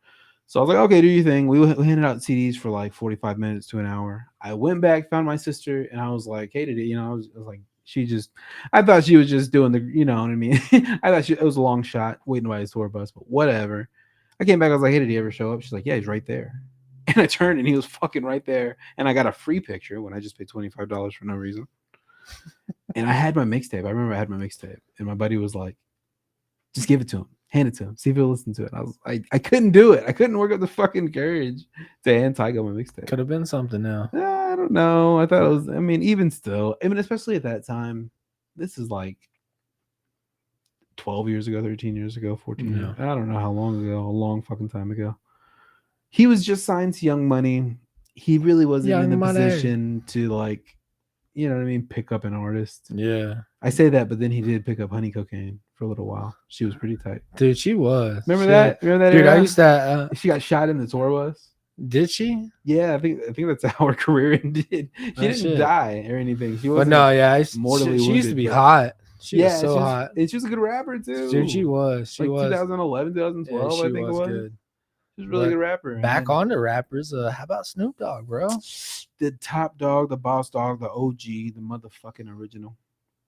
Speaker 2: So I was like, okay, do your thing. We handed out CDs for like 45 minutes to an hour. I went back, found my sister, and I was like, hey, I was like, I thought she was just doing the, you know what I mean? I thought it was a long shot waiting by his tour bus, but whatever. I came back, I was like, hey, did he ever show up? She's like, yeah, he's right there. And I turned and he was fucking right there. And I got a free picture when I just paid $25 for no reason. And I had my mixtape. I remember I had my mixtape. And my buddy was like, just give it to him. Hand it to him. See if he'll listen to it. I couldn't do it. I couldn't work up the fucking courage to hand Tyga my mixtape.
Speaker 3: Could have been something now.
Speaker 2: I don't know. I thought it was, even still, especially at that time, this is like 12 years ago, 13 years ago, 14 years. I don't know how long ago, a long fucking time ago. He was just signed to Young Money. He really wasn't in the position to like, you know what I mean, pick up an artist.
Speaker 3: Yeah.
Speaker 2: I say that, but then he did pick up Honey Cocaine for a little while. She was pretty tight.
Speaker 3: Dude, she was.
Speaker 2: Remember that? Dude,
Speaker 3: era? I used to.
Speaker 2: She got shot in the tour bus.
Speaker 3: Did she?
Speaker 2: Yeah, I think that's how her career ended. She didn't die or anything. She wasn't.
Speaker 3: But no, yeah,
Speaker 2: mortally
Speaker 3: she used to be
Speaker 2: wounded,
Speaker 3: hot. She was so hot.
Speaker 2: And she was a good rapper too.
Speaker 3: Dude, she was. She was.
Speaker 2: 2011, 2012, I think it was. Good. She was a really good rapper.
Speaker 3: Back on to rappers. How about Snoop Dogg, bro?
Speaker 2: The top dog, the boss dog, the OG, the motherfucking original.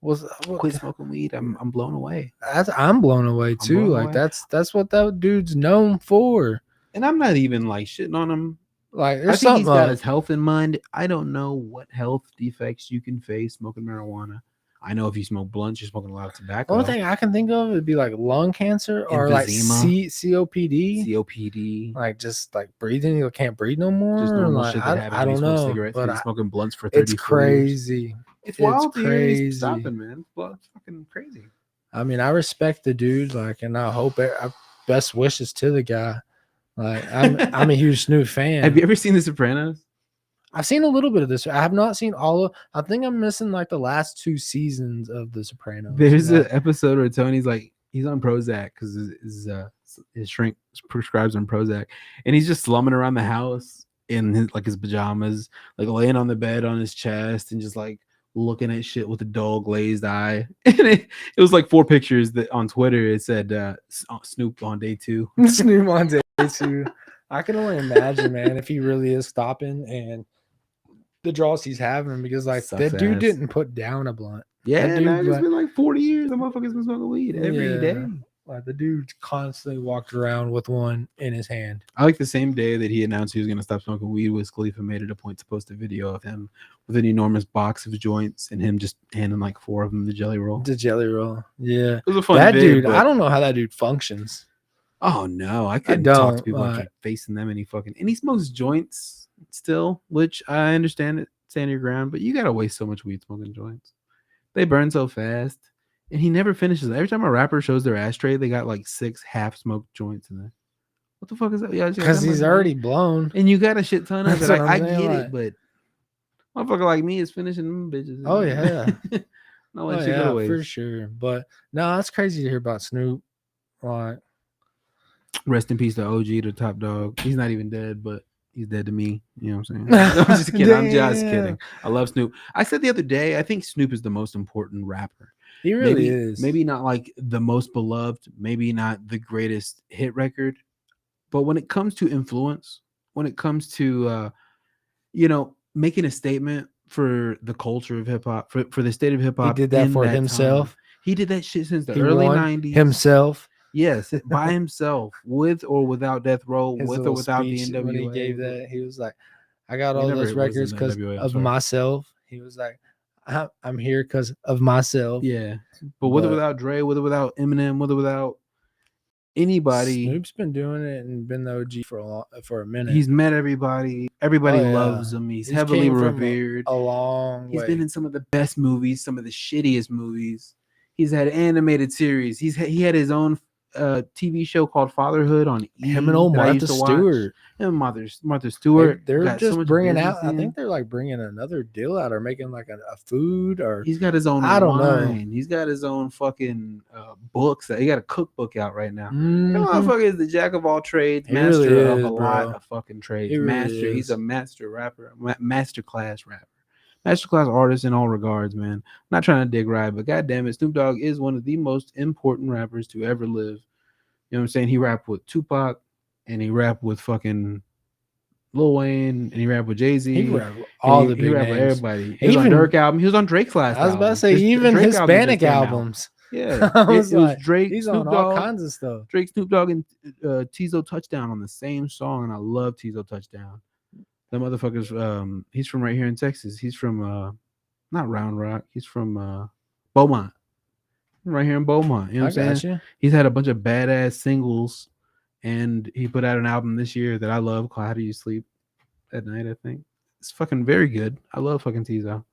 Speaker 2: Quit smoking weed. I'm blown away.
Speaker 3: I'm blown away too. Like that's what that dude's known for.
Speaker 2: And I'm not even like shitting on him.
Speaker 3: Like
Speaker 2: I think he's got his health in mind. I don't know what health defects you can face smoking marijuana. I know if you smoke blunts, you're smoking a lot of tobacco.
Speaker 3: The only thing I can think of would be like lung cancer or like COPD.
Speaker 2: COPD.
Speaker 3: Like just like breathing, you can't breathe no more.
Speaker 2: Just normal
Speaker 3: like,
Speaker 2: shit that happens.
Speaker 3: I don't know.
Speaker 2: Cigarettes, but smoking blunts for 30
Speaker 3: it's crazy.
Speaker 2: Years. It's wild.
Speaker 3: It's crazy.
Speaker 2: Stopping, man. Well, it's fucking crazy.
Speaker 3: I mean, I respect the dude. Like, and I hope best wishes to the guy. Like, I'm a huge Snoop fan.
Speaker 2: Have you ever seen The Sopranos?
Speaker 3: I've seen a little bit of this. I have not seen all of. I think I'm missing like the last 2 seasons of The Sopranos.
Speaker 2: There's an episode where Tony's like, he's on Prozac because his shrink prescribes him Prozac, and he's just slumming around the house in his pajamas, like laying on the bed on his chest, and just like looking at shit with a dull glazed eye. And it was like 4 pictures that on Twitter it said Snoop on day 2.
Speaker 3: Snoop on day 2. I can only imagine, man, if he really is stopping and the draws he's having, because like that dude didn't put down a blunt.
Speaker 2: Yeah, man, it's been like 40 years. The motherfucker's been smoking weed every day.
Speaker 3: Like the dude constantly walked around with one in his hand.
Speaker 2: I like the same day that he announced he was going to stop smoking weed, Wiz Khalifa made it a point to post a video of him with an enormous box of joints and him just handing like 4 of them the Jelly Roll.
Speaker 3: The Jelly Roll, yeah.
Speaker 2: It was a fun
Speaker 3: that dude. I don't know how that dude functions.
Speaker 2: Oh no, I couldn't talk to people like facing them, and he smokes joints still, which I understand it, stand your ground, but you gotta waste so much weed smoking joints. They burn so fast, and he never finishes. Every time a rapper shows their ashtray, they got like 6 half smoked joints in there. What the fuck is that? Yeah,
Speaker 3: Because he's already blown.
Speaker 2: and you got a shit ton of
Speaker 3: That's
Speaker 2: it.
Speaker 3: what I'm
Speaker 2: I
Speaker 3: saying,
Speaker 2: get
Speaker 3: like-
Speaker 2: it, but motherfucker like me is finishing them bitches.
Speaker 3: Oh, yeah.
Speaker 2: No,
Speaker 3: Oh,
Speaker 2: shit go to
Speaker 3: yeah,
Speaker 2: waste.
Speaker 3: for sure. But no, that's crazy to hear about Snoop. Like,
Speaker 2: Rest in peace to OG, the top dog. He's not even dead, but he's dead to me. You know what I'm saying? I'm just kidding. I'm just
Speaker 3: Damn.
Speaker 2: kidding. I love Snoop. I said the other day, I think Snoop is the most important rapper.
Speaker 3: he really
Speaker 2: maybe,
Speaker 3: is.
Speaker 2: Maybe not like the most beloved, maybe not the greatest hit record, but when it comes to influence, when it comes to making a statement for the culture of hip hop, for the state of hip hop,
Speaker 3: He did that
Speaker 2: in
Speaker 3: for
Speaker 2: that
Speaker 3: himself.
Speaker 2: time. He did that shit since the
Speaker 3: He
Speaker 2: early
Speaker 3: won
Speaker 2: 90s.
Speaker 3: himself.
Speaker 2: Yes, by himself, with or without Death Row,
Speaker 3: His
Speaker 2: with or
Speaker 3: little
Speaker 2: without the
Speaker 3: speech
Speaker 2: NWA.
Speaker 3: when he gave that, he was like, "I got
Speaker 2: He
Speaker 3: all
Speaker 2: never
Speaker 3: those
Speaker 2: was in
Speaker 3: records
Speaker 2: the
Speaker 3: because
Speaker 2: NWA, I'm
Speaker 3: of
Speaker 2: sorry.
Speaker 3: myself." He was like, "I'm here because of myself."
Speaker 2: Yeah, but with or
Speaker 3: But-
Speaker 2: without Dre, with or without Eminem, with or without anybody,
Speaker 3: Snoop's been doing it and been the OG for a minute.
Speaker 2: he's met everybody. Everybody
Speaker 3: Oh, yeah.
Speaker 2: loves him. He's
Speaker 3: He's
Speaker 2: heavily
Speaker 3: came from
Speaker 2: revered.
Speaker 3: a long
Speaker 2: He's
Speaker 3: way.
Speaker 2: been in some of the best movies, some of the shittiest movies. He's had animated series. He had his own TV show called Fatherhood on E!
Speaker 3: Him and old
Speaker 2: that I
Speaker 3: Martha
Speaker 2: used to watch.
Speaker 3: Stewart.
Speaker 2: Him and Martha Stewart.
Speaker 3: They're
Speaker 2: got so
Speaker 3: just
Speaker 2: much
Speaker 3: bringing
Speaker 2: business
Speaker 3: out. I
Speaker 2: in.
Speaker 3: think they're like bringing another deal out or making like a food or
Speaker 2: He's got his own
Speaker 3: I don't know.
Speaker 2: wine. He's got his own fucking books. He got a cookbook out right now. That
Speaker 3: Mhm.
Speaker 2: motherfucker is the jack of all trades,
Speaker 3: He
Speaker 2: master
Speaker 3: really
Speaker 2: of
Speaker 3: is,
Speaker 2: a lot
Speaker 3: bro.
Speaker 2: of fucking trades.
Speaker 3: He really
Speaker 2: Master. He's
Speaker 3: is.
Speaker 2: a master rapper, master class rapper, master class artist in all regards, man. I'm not trying to dig right, but goddamn it, Snoop Dogg is one of the most important rappers to ever live. You know what I'm saying? He rapped with Tupac, and he rapped with fucking Lil Wayne, and he rapped with Jay-Z.
Speaker 3: He rapped with all the
Speaker 2: he
Speaker 3: big
Speaker 2: rapped with
Speaker 3: names.
Speaker 2: everybody. He was on
Speaker 3: Even-
Speaker 2: Dirk album. He was on Drake's last album.
Speaker 3: I was about to say
Speaker 2: His
Speaker 3: even
Speaker 2: Drake album just
Speaker 3: Hispanic
Speaker 2: came out.
Speaker 3: albums.
Speaker 2: Yeah,
Speaker 3: I was
Speaker 2: it was
Speaker 3: like,
Speaker 2: Drake,
Speaker 3: he's
Speaker 2: Snoop
Speaker 3: on all
Speaker 2: Dogg,
Speaker 3: kinds of stuff.
Speaker 2: Drake, Snoop Dogg, and Tizo Touchdown on the same song, and I love Tizo Touchdown. That motherfucker's he's from right here in Texas. He's from not Round Rock. He's from Beaumont, right here in Beaumont. You know what I'm
Speaker 3: got
Speaker 2: saying?
Speaker 3: you.
Speaker 2: He's had a bunch of badass singles, and he put out an album this year that I love called "How Do You Sleep at Night." I think it's fucking very good. I love fucking Tizo.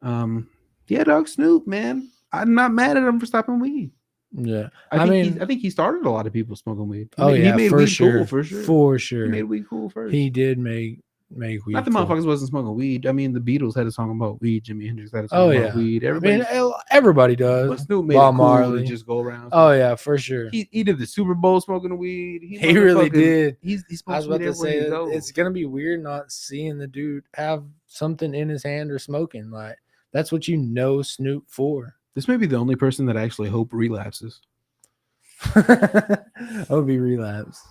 Speaker 2: Yeah, dog, Snoop, man. I'm not mad at him for stopping weed.
Speaker 3: Yeah,
Speaker 2: I think he started a lot of people smoking weed. He made
Speaker 3: for
Speaker 2: weed
Speaker 3: sure,
Speaker 2: cool for sure.
Speaker 3: for
Speaker 2: He
Speaker 3: sure.
Speaker 2: made weed cool first.
Speaker 3: He did make weed.
Speaker 2: Not the
Speaker 3: cool.
Speaker 2: motherfuckers wasn't smoking weed. I mean, the Beatles had a song about weed. Jimi Hendrix had a song
Speaker 3: Oh
Speaker 2: about
Speaker 3: yeah,
Speaker 2: weed.
Speaker 3: I mean,
Speaker 2: Everybody,
Speaker 3: everybody
Speaker 2: but
Speaker 3: does.
Speaker 2: Snoop made
Speaker 3: Bob
Speaker 2: it cool
Speaker 3: Marley.
Speaker 2: to just go around.
Speaker 3: Oh yeah, for sure.
Speaker 2: He did the Super Bowl smoking weed.
Speaker 3: He really
Speaker 2: motherfucking-
Speaker 3: did.
Speaker 2: He
Speaker 3: I
Speaker 2: smokes
Speaker 3: was about
Speaker 2: weed
Speaker 3: to
Speaker 2: everywhere
Speaker 3: say
Speaker 2: he goes.
Speaker 3: it's gonna be weird not seeing the dude have something in his hand or smoking. Like that's what you know Snoop for.
Speaker 2: This may be the only person that I actually hope relapses.
Speaker 3: I would be relapse.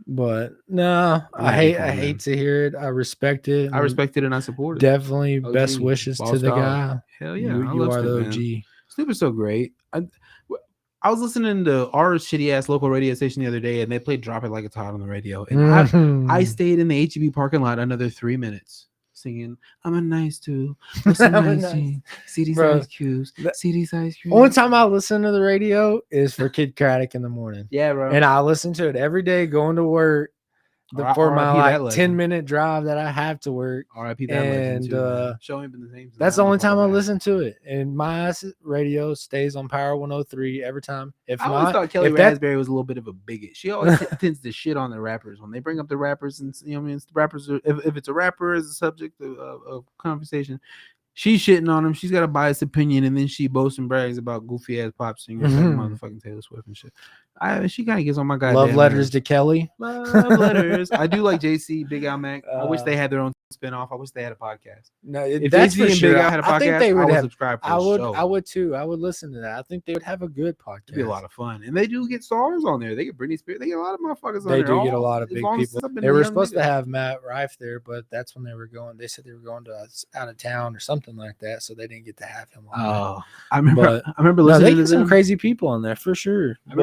Speaker 3: But no,
Speaker 2: I'm
Speaker 3: I
Speaker 2: happy
Speaker 3: hate
Speaker 2: for
Speaker 3: I
Speaker 2: him,
Speaker 3: hate
Speaker 2: man.
Speaker 3: to hear it. I respect it.
Speaker 2: I respect it and I support it.
Speaker 3: Definitely
Speaker 2: OG,
Speaker 3: best wishes
Speaker 2: Ball
Speaker 3: to the
Speaker 2: Star.
Speaker 3: guy.
Speaker 2: Hell yeah, I
Speaker 3: You
Speaker 2: love
Speaker 3: are the
Speaker 2: Snoop,
Speaker 3: OG.
Speaker 2: man. Snoop is so great. I was listening to our shitty ass local radio station the other day, and they played "Drop It Like It's Hot" on the radio, and I stayed in the HEB parking lot another 3 minutes singing "I'm a nice too, what's a
Speaker 3: I'm a
Speaker 2: nice
Speaker 3: nice-
Speaker 2: thing, CD
Speaker 3: Bro,
Speaker 2: size cubes,
Speaker 3: that-
Speaker 2: CD size cubes."
Speaker 3: Only time I listen to the radio is for Kid Craddock in the morning.
Speaker 2: Yeah, bro.
Speaker 3: And I listen to it every day going to work for my
Speaker 2: R.I.P. that
Speaker 3: like
Speaker 2: legend.
Speaker 3: 10-minute drive that I have to work.
Speaker 2: R.I.P. that legend
Speaker 3: And,
Speaker 2: too. Man. Show him been the same. since
Speaker 3: That's
Speaker 2: that
Speaker 3: the only time
Speaker 2: motherfucker,
Speaker 3: I
Speaker 2: man.
Speaker 3: listen to it. And my ass radio stays on Power 103 every time. If
Speaker 2: I always
Speaker 3: not,
Speaker 2: thought Kelly
Speaker 3: if that
Speaker 2: Raspberry was a little bit of a bigot. She always tends to shit on the rappers when they bring up the rappers, and you know, what I mean, the rappers. If it's a rapper as a subject of conversation, she's shitting on him. She's got a biased opinion, and then she boasts and brags about goofy ass pop singers like motherfucking Taylor Swift and shit. She kind of gets on my goddamn
Speaker 3: love letters
Speaker 2: nerves.
Speaker 3: to Kelly.
Speaker 2: Love letters. I do like JC, Big Al Mac. I wish
Speaker 3: Uh,
Speaker 2: they had their own spinoff. I wish they had a podcast.
Speaker 3: No,
Speaker 2: If
Speaker 3: that's
Speaker 2: JC
Speaker 3: for
Speaker 2: and
Speaker 3: sure.
Speaker 2: Big Al had a podcast,
Speaker 3: I think they would have.
Speaker 2: subscribe for
Speaker 3: I would.
Speaker 2: show.
Speaker 3: I would too. I would listen to that. I think they would have a good podcast.
Speaker 2: It'd be a lot of fun, and they do get stars on there. They get Britney Spears. They get a lot of motherfuckers on
Speaker 3: They
Speaker 2: there.
Speaker 3: do get a
Speaker 2: all-
Speaker 3: lot of
Speaker 2: as
Speaker 3: big
Speaker 2: long as
Speaker 3: people.
Speaker 2: it's up in
Speaker 3: They
Speaker 2: the
Speaker 3: were
Speaker 2: young
Speaker 3: supposed to
Speaker 2: niggas.
Speaker 3: have Matt Rife there, but that's when they were going. They said they were going to out of town or something like that, so they didn't get to have him on.
Speaker 2: Oh, I remember.
Speaker 3: But-
Speaker 2: I remember
Speaker 3: no,
Speaker 2: listening
Speaker 3: they
Speaker 2: to
Speaker 3: get some
Speaker 2: them.
Speaker 3: crazy people on there for sure.
Speaker 2: I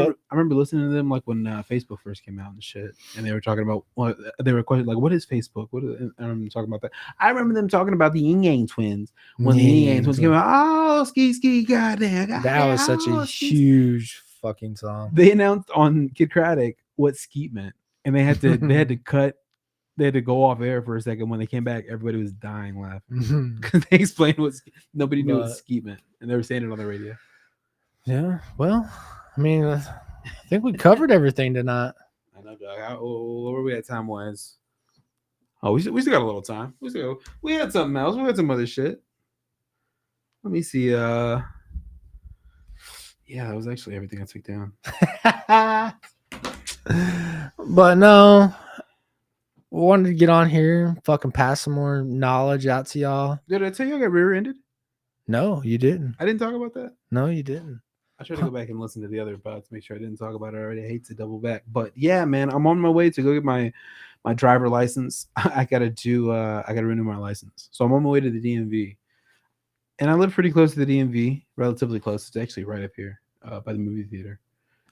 Speaker 2: remember listening to them like when Facebook first came out and shit, and they were talking about what they were questioning, like, what is Facebook? What is, I remember talking about that. I remember them talking about the Yin Yang Twins when the Yin Yang Twins came out. Oh, ski, goddamn,
Speaker 3: that was such a huge fucking song.
Speaker 2: They announced on Kid Craddock what skeet meant, and they had to cut they had to go off air for a second. When they came back, everybody was dying laughing
Speaker 3: Mhm.
Speaker 2: because they explained what nobody knew what
Speaker 3: But-
Speaker 2: skeet meant, and they were saying it on the radio.
Speaker 3: Yeah. Well, I mean, I think we covered everything tonight.
Speaker 2: I know, Doug. Where we at time wise? Oh, we still got a little time. We had something else. We had some other shit. Let me see. Yeah, that was actually everything I took down.
Speaker 3: But no, we wanted to get on here, and fucking pass some more knowledge out to y'all.
Speaker 2: Did I tell you I got rear-ended?
Speaker 3: No, you didn't.
Speaker 2: I didn't talk about that.
Speaker 3: No, you didn't.
Speaker 2: I tried to go back and listen to the other pods to make sure I didn't talk about it already. I hate to double back, but yeah, man, I'm on my way to go get my driver license. I gotta renew my license, so I'm on my way to the DMV, and I live pretty close to the DMV, relatively close. It's actually right up here by the movie theater.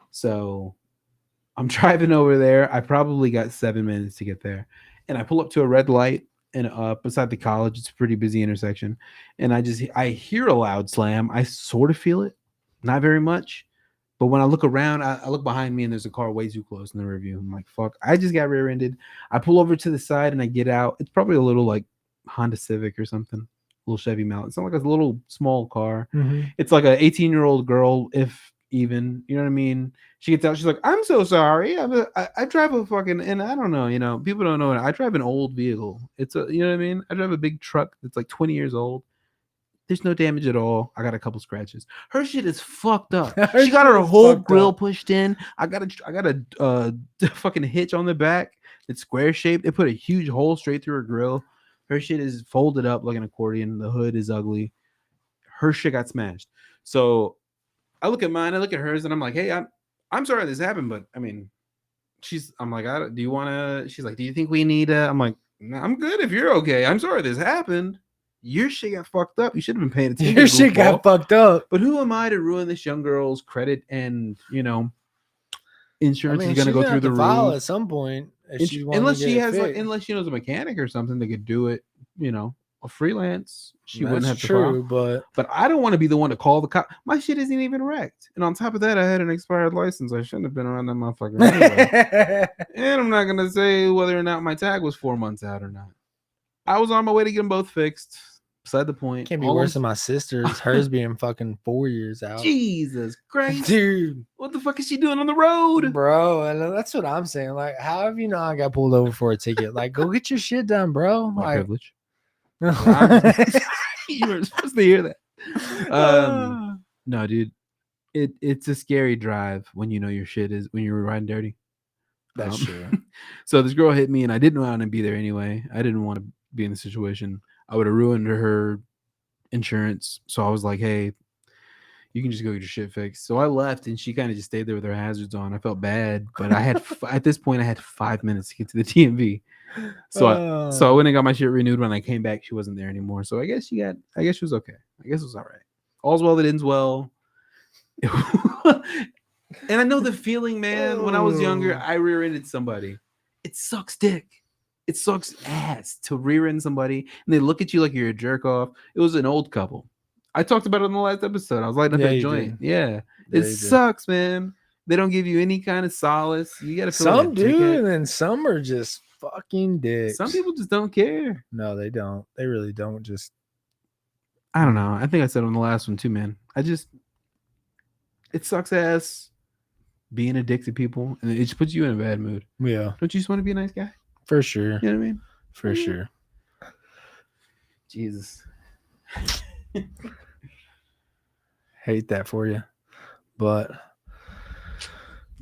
Speaker 2: So I'm driving over there. I probably got 7 minutes to get there, and I pull up to a red light and beside the college. It's a pretty busy intersection, and I hear a loud slam. I sort of feel it. Not very much. But when I look around, I look behind me and there's a car way too close in the rear view. I'm like, fuck, I just got rear-ended. I pull over to the side and I get out. It's probably a little like Honda Civic or something, a little Chevy Malibu. It's not like a little small car.
Speaker 3: Mm-hmm.
Speaker 2: It's like an 18-year-old girl, if even, you know what I mean? She gets out, she's like, I'm so sorry. I drive a fucking, and I don't know, people don't know it. I drive an old vehicle. It's a, you know what I mean? I drive a big truck that's like 20 years old. There's no damage at all. I got a couple scratches. Her shit is fucked up.
Speaker 3: Her
Speaker 2: She got
Speaker 3: shit
Speaker 2: her
Speaker 3: is
Speaker 2: whole
Speaker 3: fucked
Speaker 2: grill
Speaker 3: up.
Speaker 2: pushed in. I got a fucking hitch on the back. It's square shaped. They put a huge hole straight through her grill. Her shit is folded up like an accordion. The hood is ugly. Her shit got smashed. So I look at mine. I look at hers, and I'm like, hey, I'm sorry this happened, but I mean, I'm like, do you want to? She's like, do you think we need? I'm like, nah, I'm good if you're okay. I'm sorry this happened. Your shit got fucked up. You should have been paying attention.
Speaker 3: Your shit got fucked up.
Speaker 2: But who am I to ruin this young girl's credit? And insurance is going to go through the
Speaker 3: file
Speaker 2: roof
Speaker 3: at some point. If
Speaker 2: unless she has unless she knows a mechanic or something that could do it. A freelance. She wouldn't have to
Speaker 3: true,
Speaker 2: file. But I don't want to be the one to call the cop. My shit isn't even wrecked. And on top of that, I had an expired license. I shouldn't have been around that motherfucker anyway. And I'm not going to say whether or not my tag was 4 months out or not. I was on my way to get them both fixed. Beside the point.
Speaker 3: Can't be worse than my sister's. Hers being fucking 4 years out.
Speaker 2: Jesus Christ.
Speaker 3: Dude.
Speaker 2: What the fuck is she doing on the road?
Speaker 3: Bro, and that's what I'm saying. Like, how have you not got pulled over for a ticket? Like, go get your shit done, bro.
Speaker 2: My
Speaker 3: like,
Speaker 2: privilege. You were supposed to hear that. No, dude. It's a scary drive when you know your shit is when you're riding dirty.
Speaker 3: That's true.
Speaker 2: So this girl hit me and I didn't want to be there anyway. I didn't want to be in the situation. I would have ruined her insurance. So I was like, hey, you can just go get your shit fixed. So I left and she kind of just stayed there with her hazards on. I felt bad, but I had at this point I had 5 minutes to get to the DMV. So I went and got my shit renewed. When I came back, she wasn't there anymore. So I guess she was okay. I guess it was all right. All's well that ends well. And I know the feeling, man. When I was younger, I rear-ended somebody. It sucks dick. It sucks ass to rear-end somebody and they look at you like you're a jerk off. It was an old couple. I talked about it in the last episode. I was lighting up that joint. Yeah. It sucks, man. They don't give you any kind of solace. You gotta feel
Speaker 3: some do, and then some are just fucking dicks.
Speaker 2: Some people just don't care.
Speaker 3: No, they don't. They really don't.
Speaker 2: I don't know. I think I said on the last one too, man. It sucks ass being a dick to people, and it just puts you in a bad mood.
Speaker 3: Yeah.
Speaker 2: Don't you just want to be a nice guy?
Speaker 3: For sure.
Speaker 2: You know what I mean?
Speaker 3: For sure.
Speaker 2: Jesus.
Speaker 3: Hate that for you. But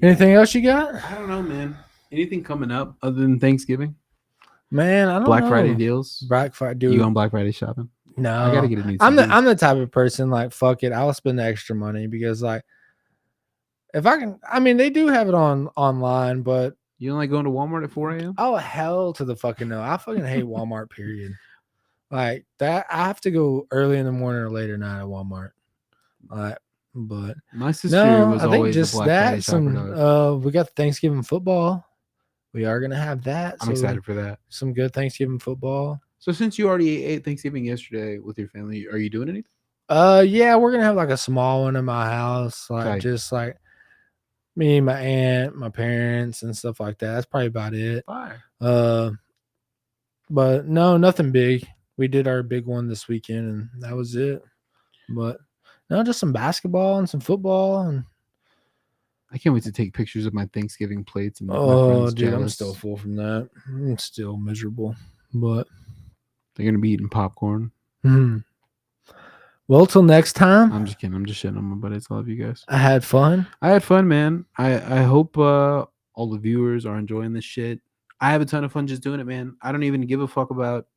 Speaker 3: anything else you got?
Speaker 2: I don't know, man. Anything coming up other than Thanksgiving?
Speaker 3: Man, I don't know.
Speaker 2: Black Friday deals.
Speaker 3: Black Friday, dude.
Speaker 2: You on Black Friday shopping?
Speaker 3: No,
Speaker 2: I gotta get a new TV.
Speaker 3: I'm the type of person like fuck it. I'll spend the extra money because like if I can. I mean, they do have it online, but
Speaker 2: you don't like going to Walmart at 4 a.m.?
Speaker 3: Oh hell to the fucking no! I fucking hate Walmart. Period. Like that, I have to go early in the morning or late at night at Walmart. But
Speaker 2: my sister was
Speaker 3: I think
Speaker 2: always
Speaker 3: just
Speaker 2: a Black
Speaker 3: that.
Speaker 2: Friday shopper.
Speaker 3: We got Thanksgiving football. We are gonna have that.
Speaker 2: I'm excited for that.
Speaker 3: Some good Thanksgiving football.
Speaker 2: So since you already ate Thanksgiving yesterday with your family, are you doing anything?
Speaker 3: Yeah, we're gonna have like a small one in my house, like just like me, my aunt, my parents, and stuff like that. That's probably about it.
Speaker 2: Fire.
Speaker 3: But no, nothing big. We did our big one this weekend, and that was it. But no, just some basketball and some football, and
Speaker 2: I can't wait to take pictures of my Thanksgiving plates and make my
Speaker 3: oh,
Speaker 2: friends
Speaker 3: dude, I'm
Speaker 2: jealous.
Speaker 3: still full from that. I'm still miserable, but
Speaker 2: They're gonna be eating popcorn.
Speaker 3: Well, till next time.
Speaker 2: I'm just kidding. I'm just shitting on my buddies. I love you guys.
Speaker 3: I had fun.
Speaker 2: I had fun, man. I hope all the viewers are enjoying this shit. I have a ton of fun just doing it, man. I don't even give a fuck about,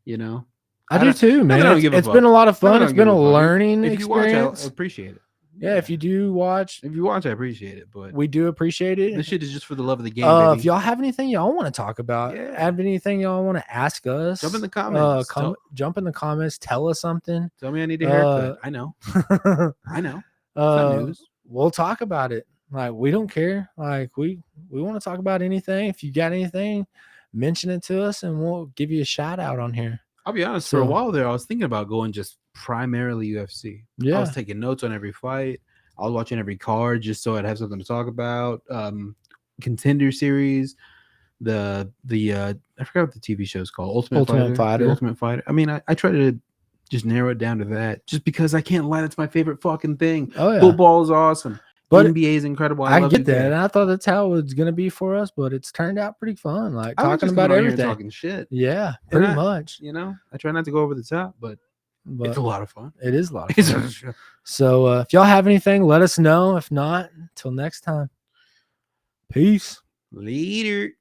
Speaker 2: you know.
Speaker 3: I do too, man. It's been a lot of fun. It's been a learning
Speaker 2: If you watch,
Speaker 3: experience.
Speaker 2: I appreciate it.
Speaker 3: Yeah, if you do watch,
Speaker 2: If you watch, I appreciate it. But
Speaker 3: we do appreciate it.
Speaker 2: this shit is just for the love of the game, baby.
Speaker 3: If y'all have anything y'all want to talk about, have anything y'all want to ask us,
Speaker 2: jump in the comments.
Speaker 3: Jump in the comments. Tell us something.
Speaker 2: Tell me I need a haircut. I know. I know. It's not news.
Speaker 3: We'll talk about it. Like, we don't care. Like, we want to talk about anything. If you got anything, mention it to us, and we'll give you a shout out on here.
Speaker 2: I'll be honest. For a while there, I was thinking about going just primarily UFC. Yeah, I was taking notes on every fight. I was watching every card just so I'd have something to talk about. Contender series, I forgot what the TV show is called. Ultimate Fighter. The Ultimate Fighter. I mean, I try to just narrow it down to that, just because I can't lie. That's my favorite fucking thing. Oh yeah, football is awesome. But NBA is incredible.
Speaker 3: I get that, and I thought that's how it's gonna be for us, but it's turned out pretty fun. Like, talking about everything,
Speaker 2: talking shit.
Speaker 3: Yeah, pretty much.
Speaker 2: You know, I try not to go over the top, but it's a lot of fun.
Speaker 3: It is a lot of fun. So if y'all have anything, let us know. If not, until next time. Peace.
Speaker 2: Later.